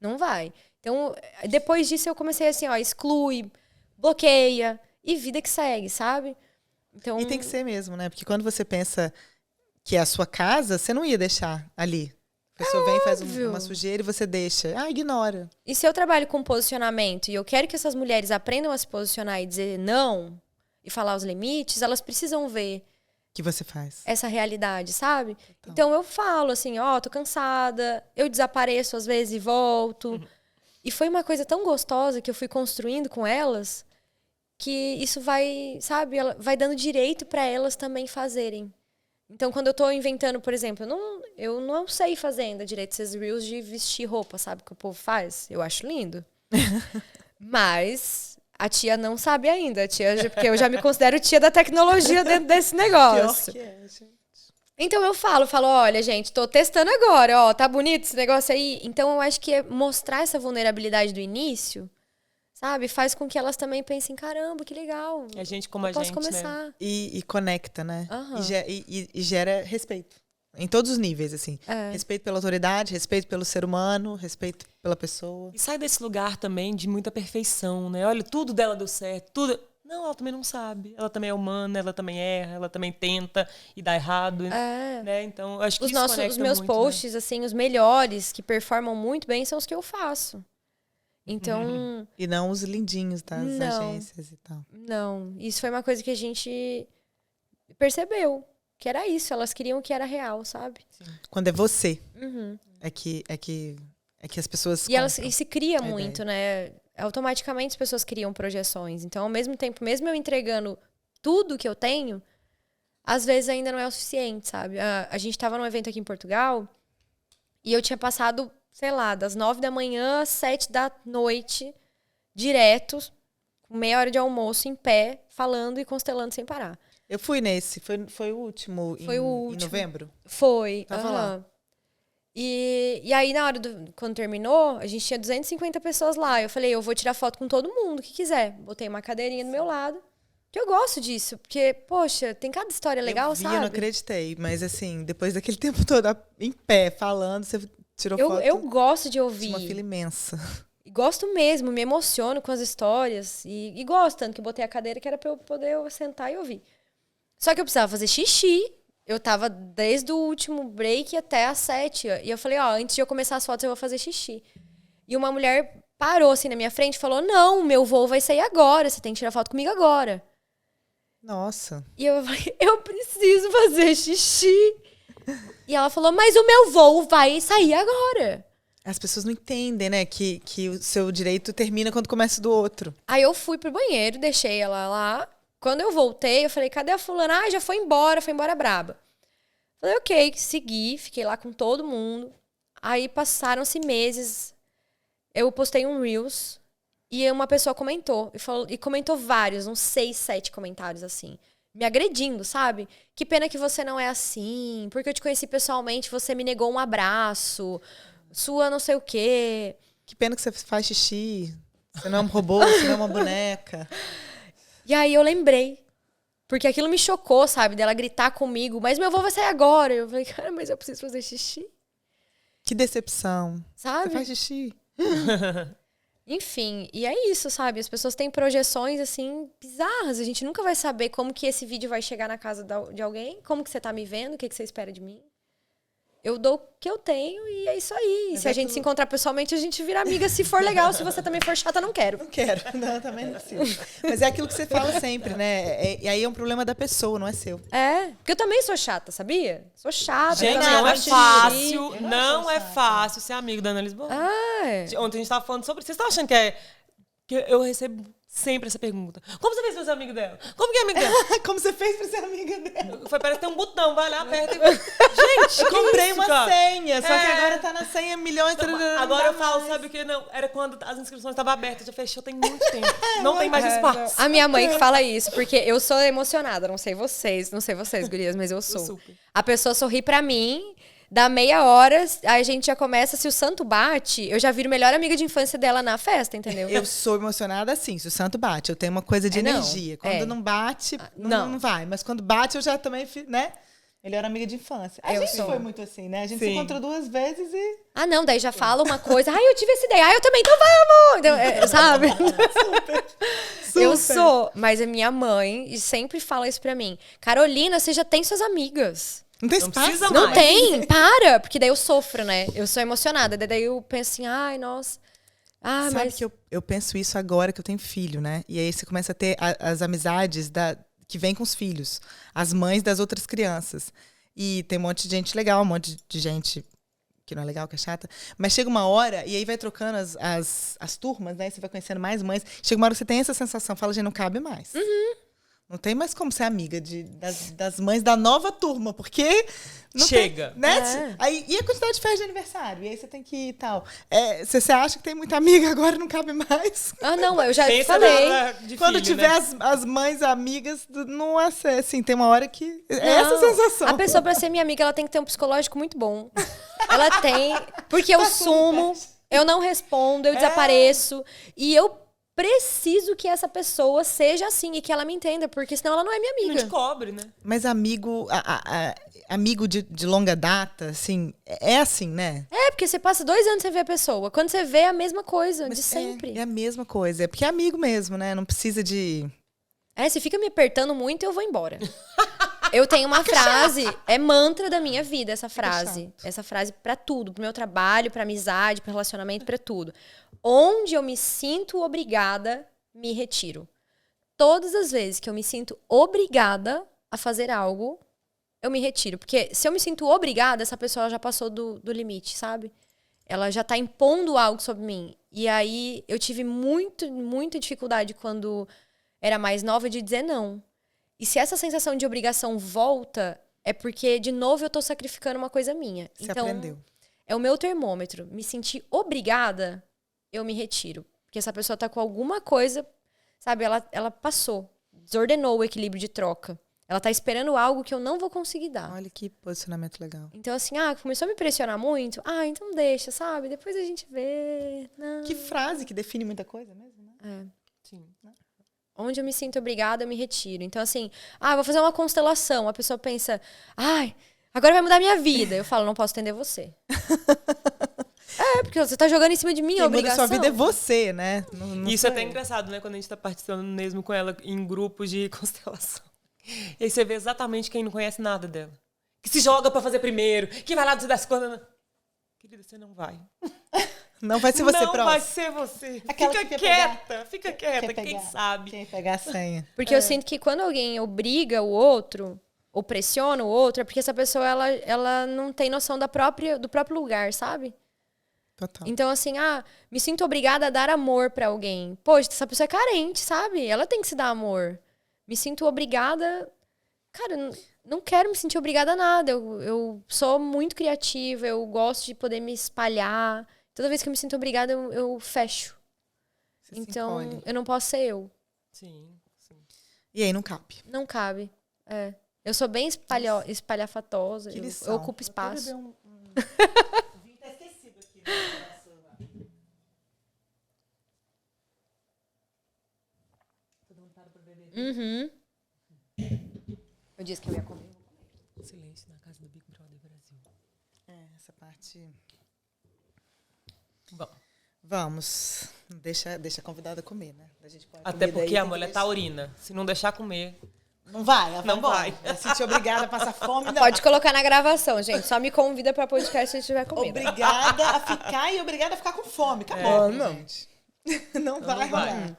Speaker 3: Não vai. Então, depois disso, eu comecei assim, ó, exclui, bloqueia e vida que segue, sabe? Então...
Speaker 1: E tem que ser mesmo, né? Porque quando você pensa que é a sua casa, você não ia deixar ali. A pessoa vem e faz uma sujeira e você deixa. Ah, ignora.
Speaker 3: E se eu trabalho com posicionamento e eu quero que essas mulheres aprendam a se posicionar e dizer não e falar os limites, elas precisam ver
Speaker 1: que você faz
Speaker 3: essa realidade, sabe? Então eu falo assim, ó, tô cansada, eu desapareço às vezes e volto. E foi uma coisa tão gostosa que eu fui construindo com elas que isso vai, sabe, vai dando direito para elas também fazerem. Então, quando eu tô inventando, por exemplo, eu não sei fazer ainda direito esses reels de vestir roupa, sabe? Que o povo faz. Eu acho lindo. Mas a tia não sabe ainda. Porque eu já me considero tia da tecnologia dentro desse negócio.
Speaker 1: Pior que é, gente.
Speaker 3: Então eu falo, olha, gente, tô testando agora, ó, tá bonito esse negócio aí? Então eu acho que mostrar essa vulnerabilidade do início, sabe, faz com que elas também pensem, caramba, que legal.
Speaker 2: A gente como a
Speaker 3: posso
Speaker 2: gente,
Speaker 3: começar.
Speaker 2: né?
Speaker 1: E conecta, né?
Speaker 3: Uhum.
Speaker 1: E gera respeito. Em todos os níveis, assim.
Speaker 3: É.
Speaker 1: Respeito pela autoridade, respeito pelo ser humano, respeito pela pessoa.
Speaker 2: E sai desse lugar também de muita perfeição, né? Olha, tudo dela deu certo, tudo... Não, ela também não sabe. Ela também é humana, ela também erra, ela também tenta e dá errado. Né? Então, acho que
Speaker 3: os meus
Speaker 2: muito,
Speaker 3: posts,
Speaker 2: né?
Speaker 3: assim, os melhores, que performam muito bem, são os que eu faço. Então...
Speaker 1: E não os lindinhos das
Speaker 3: Não.
Speaker 1: agências e tal.
Speaker 3: Não. Isso foi uma coisa que a gente percebeu. Que era isso. Elas queriam que era real, sabe?
Speaker 1: Quando é você,
Speaker 3: Uhum.
Speaker 1: é que as pessoas
Speaker 3: E se cria
Speaker 1: a
Speaker 3: muito,
Speaker 1: ideia.
Speaker 3: né? Automaticamente as pessoas criam projeções. Então, ao mesmo tempo, mesmo eu entregando tudo que eu tenho, às vezes ainda não é o suficiente, sabe? A gente tava num evento aqui em Portugal e eu tinha passado, sei lá, das 9 da manhã às 7 da noite, direto, com meia hora de almoço, em pé, falando e constelando sem parar.
Speaker 1: Eu fui nesse, foi o último, em novembro?
Speaker 3: Foi.
Speaker 1: Tava lá.
Speaker 3: E aí, na hora quando terminou, a gente tinha 250 pessoas lá. Eu falei, eu vou tirar foto com todo mundo que quiser. Botei uma cadeirinha do meu lado. Que eu gosto disso, porque, poxa, tem cada história legal, sabe?
Speaker 1: Eu não acreditei, mas assim, depois daquele tempo todo em pé, falando, você tirou foto.
Speaker 3: Eu gosto de ouvir.
Speaker 1: Uma fila imensa.
Speaker 3: E gosto mesmo, me emociono com as histórias. E gosto, tanto que eu botei a cadeira que era pra eu poder sentar e ouvir. Só que eu precisava fazer xixi. Eu tava desde o último break até às 7. E eu falei, ó, antes de eu começar as fotos, eu vou fazer xixi. E uma mulher parou assim na minha frente e falou, não, meu voo vai sair agora, você tem que tirar foto comigo agora.
Speaker 1: Nossa.
Speaker 3: E eu falei, eu preciso fazer xixi. E ela falou, mas o meu voo vai sair agora.
Speaker 1: As pessoas não entendem, né, que o seu direito termina quando começa o do outro.
Speaker 3: Aí eu fui pro banheiro, deixei ela lá. Quando eu voltei, eu falei, cadê a fulana? Ah, já foi embora braba. Falei, ok, segui, fiquei lá com todo mundo. Aí passaram-se meses, eu postei um Reels e uma pessoa comentou. E comentou vários, uns 6, 7 comentários assim. Me agredindo, sabe? Que pena que você não é assim, porque eu te conheci pessoalmente, você me negou um abraço, sua não sei o quê.
Speaker 1: Que pena que você faz xixi, você não é um robô, você não é uma boneca.
Speaker 3: E aí eu lembrei. Porque aquilo me chocou, sabe? Dela gritar comigo. Mas meu avô vai sair agora. Eu falei, cara, mas eu preciso fazer xixi.
Speaker 1: Que decepção.
Speaker 3: Sabe?
Speaker 1: Você faz xixi.
Speaker 3: Enfim, e é isso, sabe? As pessoas têm projeções, assim, bizarras. A gente nunca vai saber como que esse vídeo vai chegar na casa de alguém. Como que você tá me vendo. O que você espera de mim. eu dou o que eu tenho e é isso aí.
Speaker 1: Mas
Speaker 3: se a gente se encontrar pessoalmente, a gente vira amiga se for legal. Se você também for chata, não quero.
Speaker 1: Não quero. Não, também não preciso. Mas é aquilo que você fala sempre, né? E aí é um problema da pessoa, não é seu.
Speaker 3: É, porque eu também sou chata, sabia? Sou chata.
Speaker 2: Gente,
Speaker 3: também
Speaker 2: não é
Speaker 3: gosto de
Speaker 2: fácil,
Speaker 3: xixi.
Speaker 2: não é fácil ser amigo da Ana Lisboa. Ontem a gente tava falando sobre... Vocês estão achando que eu recebo sempre essa pergunta. Como você fez pra ser amigo dela? Como que é amigo dela?
Speaker 1: Como você fez pra ser amiga dela?
Speaker 2: Foi, parece que tem um botão, vai lá, aperta e... Gente,
Speaker 1: Eu comprei
Speaker 2: isso,
Speaker 1: uma
Speaker 2: cara?
Speaker 1: senha, só que agora tá na senha milhões.
Speaker 2: Agora eu falo, sabe o que? Não, era quando as inscrições estavam abertas, já fechou tem muito tempo. Não tem mais espaço.
Speaker 3: A minha mãe que fala isso, porque eu sou emocionada, não sei vocês, gurias, mas eu sou.
Speaker 2: Super.
Speaker 3: A pessoa sorri pra mim, dá meia hora, aí a gente já começa, se o santo bate, eu já viro melhor amiga de infância dela na festa, entendeu?
Speaker 1: Eu sou emocionada assim, se o santo bate. Eu tenho uma coisa de
Speaker 3: não,
Speaker 1: energia. Quando não bate, não vai. Mas quando bate, eu já também, né? Melhor amiga de infância. A gente foi muito assim, né? A gente se encontrou 2 vezes e...
Speaker 3: Ah, não, daí já fala uma coisa. Ai, eu tive essa ideia. Ai, eu também, então vamos! Então, sabe?
Speaker 1: Super.
Speaker 3: Eu sou. Mas a minha mãe sempre fala isso pra mim. Carolina, você já tem suas amigas.
Speaker 1: Não tem
Speaker 2: Não
Speaker 1: espaço.
Speaker 2: precisa
Speaker 3: Não
Speaker 2: mais.
Speaker 3: tem, para! Porque daí eu sofro, né? Eu sou emocionada. Daí eu penso assim, ai, nossa. Ah,
Speaker 1: Sabe
Speaker 3: mas...
Speaker 1: que eu penso isso agora que eu tenho filho, né? E aí você começa a ter as amizades que vêm com os filhos. As mães das outras crianças. E tem um monte de gente legal, um monte de gente que não é legal, que é chata. Mas chega uma hora, e aí vai trocando as turmas, né? Você vai conhecendo mais mães. Chega uma hora que você tem essa sensação, fala, gente, não cabe mais. Não tem mais como ser amiga das mães da nova turma, porque... Não
Speaker 2: Chega.
Speaker 1: Tem, né?
Speaker 3: É.
Speaker 1: Aí, e a quantidade de festa de aniversário? E aí você tem que ir e tal. Você acha que tem muita amiga, agora não cabe mais?
Speaker 3: Ah, não, eu já
Speaker 2: Pensa
Speaker 3: falei.
Speaker 2: de
Speaker 1: Quando
Speaker 2: filho,
Speaker 1: tiver
Speaker 2: né?
Speaker 1: as mães amigas, não é assim, tem uma hora que... É essa
Speaker 3: Não,
Speaker 1: sensação.
Speaker 3: A pessoa, pra ser minha amiga, ela tem que ter um psicológico muito bom. Ela tem... Porque eu sumo, eu não respondo, eu desapareço. E eu preciso que essa pessoa seja assim e que ela me entenda, porque senão ela não é minha
Speaker 2: Não
Speaker 3: amiga.
Speaker 2: descobre, né?
Speaker 1: Mas amigo, amigo de longa data, assim, é assim, né?
Speaker 3: É, porque você passa 2 anos sem ver a pessoa. Quando você vê, é a mesma coisa, de sempre.
Speaker 1: É a mesma coisa. É porque é amigo mesmo, né? Não precisa de...
Speaker 3: Se fica me apertando muito, eu vou embora. Eu tenho uma frase, é mantra da minha vida essa frase. Essa frase pra tudo, pro meu trabalho, pra amizade, pro relacionamento, pra tudo. Onde eu me sinto obrigada, me retiro. Todas as vezes que eu me sinto obrigada a fazer algo, eu me retiro. Porque se eu me sinto obrigada, essa pessoa já passou do limite, sabe? Ela já tá impondo algo sobre mim. E aí eu tive muita dificuldade quando era mais nova de dizer não. E se essa sensação de obrigação volta, é porque, de novo, eu tô sacrificando uma coisa minha.
Speaker 1: Você
Speaker 3: então,
Speaker 1: aprendeu.
Speaker 3: é o meu termômetro. Me sentir obrigada, eu me retiro. Porque essa pessoa tá com alguma coisa, sabe? Ela passou, desordenou o equilíbrio de troca. Ela tá esperando algo que eu não vou conseguir dar.
Speaker 1: Olha que posicionamento legal.
Speaker 3: Então, assim, começou a me pressionar muito. Então deixa, sabe? Depois a gente vê. Não.
Speaker 1: Que frase que define muita coisa mesmo, né?
Speaker 2: Sim.
Speaker 3: Onde eu me sinto obrigada, eu me retiro. Então, assim, eu vou fazer uma constelação. A pessoa pensa, agora vai mudar minha vida. Eu falo, não posso atender você. Porque você tá jogando em cima de mim
Speaker 1: Quem
Speaker 3: a
Speaker 1: muda
Speaker 3: obrigação.
Speaker 1: a sua vida é você, né? Não
Speaker 2: Isso é
Speaker 1: sou
Speaker 2: até
Speaker 1: eu.
Speaker 2: engraçado, né? Quando a gente tá participando mesmo com ela em grupos de constelação. E aí você vê exatamente quem não conhece nada dela. Que se joga pra fazer primeiro, que vai lá dizer das coisas. Querida, você não vai.
Speaker 1: Não vai ser você
Speaker 2: não
Speaker 1: próximo.
Speaker 2: vai ser você.
Speaker 1: Aquela que
Speaker 2: Fica
Speaker 1: quer pegar.
Speaker 2: quieta, fica quieta, quem sabe.
Speaker 1: Quem pegar a senha.
Speaker 3: Porque eu sinto que quando alguém obriga o outro, ou pressiona o outro, é porque essa pessoa, ela não tem noção do próprio lugar, sabe?
Speaker 1: Total.
Speaker 3: Então, assim, me sinto obrigada a dar amor pra alguém. Poxa, essa pessoa é carente, sabe? Ela tem que se dar amor. Me sinto obrigada... Cara, não quero me sentir obrigada a nada. Eu sou muito criativa, eu gosto de poder me espalhar. Toda vez que eu me sinto obrigada, eu fecho.
Speaker 1: Você se
Speaker 3: Então,
Speaker 1: encolhe.
Speaker 3: eu não posso ser eu.
Speaker 2: Sim.
Speaker 1: E aí não cabe.
Speaker 3: Não cabe. Eu sou bem espalhafatosa.
Speaker 1: Que
Speaker 3: Eu
Speaker 1: lição.
Speaker 3: ocupo espaço.
Speaker 1: Eu vinho tá esquecido aqui.
Speaker 3: Uhum. Eu disse que eu ia comer.
Speaker 2: Silêncio na casa do Big Brother Brasil.
Speaker 1: Essa parte...
Speaker 2: Bom,
Speaker 1: Vamos. Deixa a convidada comer, né? A gente põe
Speaker 2: até
Speaker 1: comida
Speaker 2: porque
Speaker 1: aí,
Speaker 2: a
Speaker 1: tem que
Speaker 2: mulher
Speaker 1: deixar.
Speaker 2: taurina. Se não deixar comer,
Speaker 1: Não vai, ela
Speaker 2: Não
Speaker 1: vai.
Speaker 2: vai.
Speaker 1: Vai sentir obrigada a passar fome. Não.
Speaker 3: Pode colocar na gravação, gente. Só me convida pra podcast se a gente estiver comendo.
Speaker 1: Obrigada a ficar e obrigada a ficar com fome. Acabou,
Speaker 3: não.
Speaker 1: gente. Não vai
Speaker 2: não vai.
Speaker 1: rolar.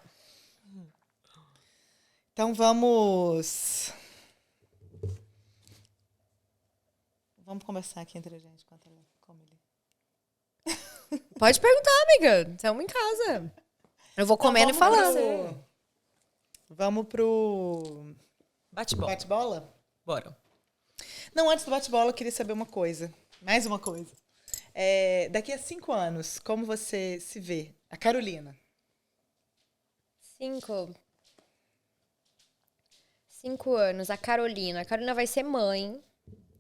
Speaker 1: Então vamos conversar aqui entre a gente enquanto ela come ali.
Speaker 3: Pode perguntar, amiga. Estamos em casa. Eu vou comendo e falando.
Speaker 1: Vamos pro
Speaker 2: Bate-bola.
Speaker 1: bate-bola?
Speaker 2: Bora.
Speaker 1: Não, antes do bate-bola, eu queria saber uma coisa. Mais uma coisa. Daqui a 5 anos, como você se vê? A Carolina.
Speaker 3: 5 anos. A Carolina. A Carolina vai ser mãe.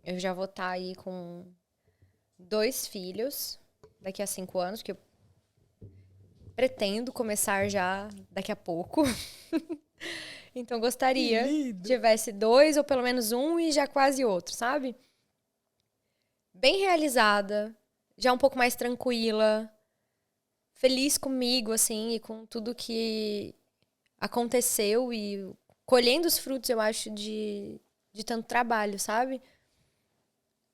Speaker 3: Eu já vou estar aí com 2 filhos daqui a 5 anos, porque eu pretendo começar já daqui a pouco. Então, gostaria que tivesse 2 ou pelo menos 1 e já quase outro, sabe? Bem realizada, já um pouco mais tranquila, feliz comigo, assim, e com tudo que aconteceu e colhendo os frutos, eu acho, de tanto trabalho, sabe?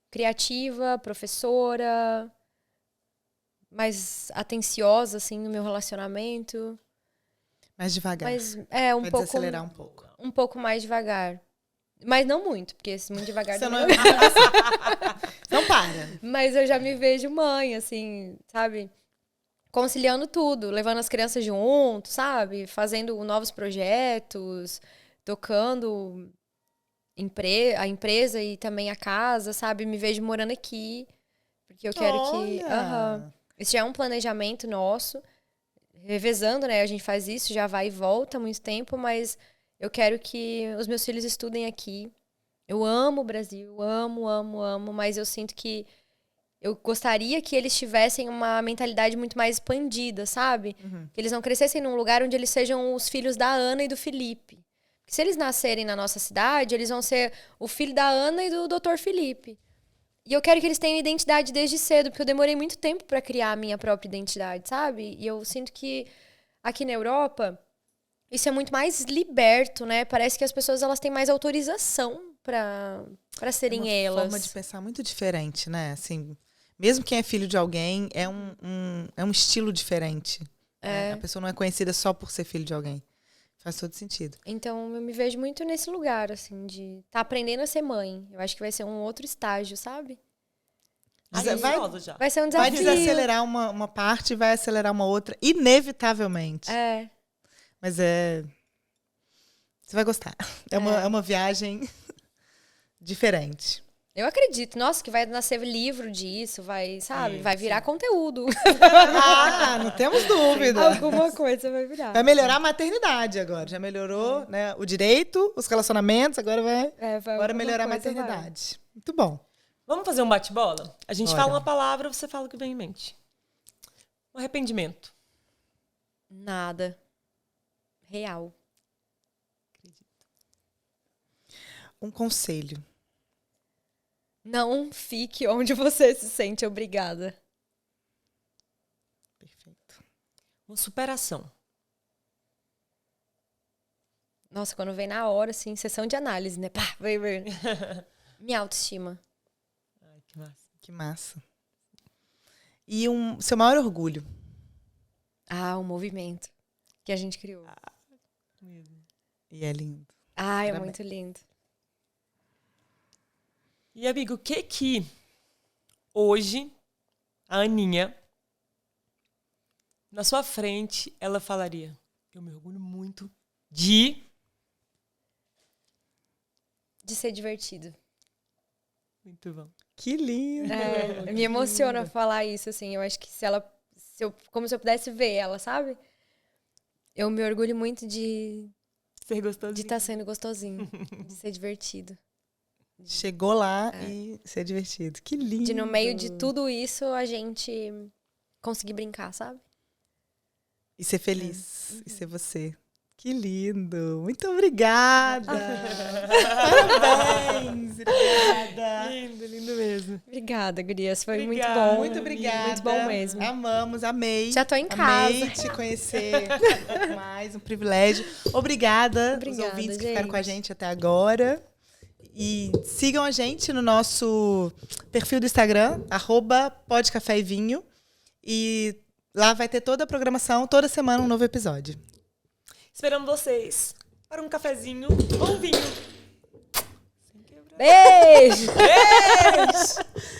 Speaker 3: Criativa, professora, mais atenciosa, assim, no meu relacionamento.
Speaker 1: Mais devagar.
Speaker 3: Mas
Speaker 1: Vai desacelerar um pouco.
Speaker 3: Um pouco mais devagar. Mas não muito, porque se muito devagar...
Speaker 1: Você
Speaker 3: também
Speaker 1: não para.
Speaker 3: Mas eu já me vejo mãe, assim, sabe? Conciliando tudo, levando as crianças junto, sabe? Fazendo novos projetos, tocando a empresa e também a casa, sabe? Me vejo morando aqui, porque eu quero que...
Speaker 1: Olha!
Speaker 3: Esse já é um planejamento nosso, revezando, né? A gente faz isso, já vai e volta há muito tempo, mas eu quero que os meus filhos estudem aqui. Eu amo o Brasil, amo, amo, amo, mas eu sinto que eu gostaria que eles tivessem uma mentalidade muito mais expandida, sabe?
Speaker 1: Uhum.
Speaker 3: Que eles não crescessem num lugar onde eles sejam os filhos da Ana e do Felipe. Porque se eles nascerem na nossa cidade, eles vão ser o filho da Ana e do Dr. Felipe. E eu quero que eles tenham identidade desde cedo, porque eu demorei muito tempo para criar a minha própria identidade, sabe? E eu sinto que aqui na Europa isso é muito mais liberto, né? Parece que as pessoas elas têm mais autorização para serem
Speaker 1: É uma
Speaker 3: elas.
Speaker 1: forma de pensar muito diferente, né? Assim, mesmo quem é filho de alguém, é um estilo diferente.
Speaker 3: É.
Speaker 1: A pessoa não é conhecida só por ser filho de alguém. Faz todo sentido.
Speaker 3: Então, eu me vejo muito nesse lugar, assim, de estar aprendendo a ser mãe. Eu acho que vai ser um outro estágio, sabe?
Speaker 2: Já.
Speaker 3: Vai ser um
Speaker 1: Vai
Speaker 3: desafio.
Speaker 1: desacelerar uma parte e vai acelerar uma outra, inevitavelmente.
Speaker 3: É.
Speaker 1: Mas você vai gostar. É uma viagem diferente.
Speaker 3: Eu acredito. Nossa, que vai nascer livro disso, vai, sabe? Vai virar conteúdo.
Speaker 1: Não temos dúvida.
Speaker 3: Alguma coisa vai virar.
Speaker 1: Vai melhorar a maternidade agora. Já melhorou, né? O direito, os relacionamentos, agora vai
Speaker 3: Alguma
Speaker 1: melhorar a
Speaker 3: coisa
Speaker 1: maternidade. Muito bom.
Speaker 2: Vamos fazer um bate-bola? A gente
Speaker 1: Bora.
Speaker 2: fala uma palavra, você fala o que vem em mente. Um arrependimento.
Speaker 3: Nada. Real.
Speaker 1: Um conselho.
Speaker 3: Não fique onde você se sente obrigada.
Speaker 1: Perfeito.
Speaker 2: Uma superação.
Speaker 3: Nossa, quando vem na hora, assim, sessão de análise, né? Pá, vai ver. Minha autoestima.
Speaker 2: Ai, que massa.
Speaker 1: Que massa. E seu maior orgulho.
Speaker 3: O movimento que a gente criou.
Speaker 1: E é lindo.
Speaker 3: É
Speaker 1: Parabéns.
Speaker 3: muito lindo.
Speaker 2: E, amigo, o que hoje a Aninha, na sua frente, ela falaria? Eu me orgulho muito de
Speaker 3: ser divertido.
Speaker 2: Muito bom.
Speaker 1: Que lindo.
Speaker 3: Me emociona falar isso, assim. Eu acho que como se eu pudesse ver ela, sabe? Eu me orgulho muito de
Speaker 2: Ser gostosinho.
Speaker 3: estar sendo gostosinho, de ser divertido.
Speaker 1: Chegou lá e ser divertido. Que lindo.
Speaker 3: De no meio de tudo isso, a gente conseguir brincar, sabe?
Speaker 1: E ser feliz. E ser você. Que lindo. Muito obrigada. Parabéns. Obrigada.
Speaker 2: Lindo, lindo mesmo.
Speaker 3: Obrigada, gurias. Foi
Speaker 2: Obrigada.
Speaker 3: muito bom.
Speaker 1: Muito obrigada.
Speaker 3: Muito bom mesmo.
Speaker 1: Amamos, amei.
Speaker 3: Já tô em
Speaker 1: Amei
Speaker 3: casa.
Speaker 1: te conhecer mais, um privilégio. Obrigada,
Speaker 3: Obrigada,
Speaker 1: os ouvintes que
Speaker 3: gente.
Speaker 1: ficaram com a gente até agora. E sigam a gente no nosso perfil do Instagram, @podcaféevinho. E lá vai ter toda a programação, toda semana um novo episódio.
Speaker 2: Esperamos vocês para um cafezinho ou um vinho.
Speaker 3: Beijo!
Speaker 2: Beijo!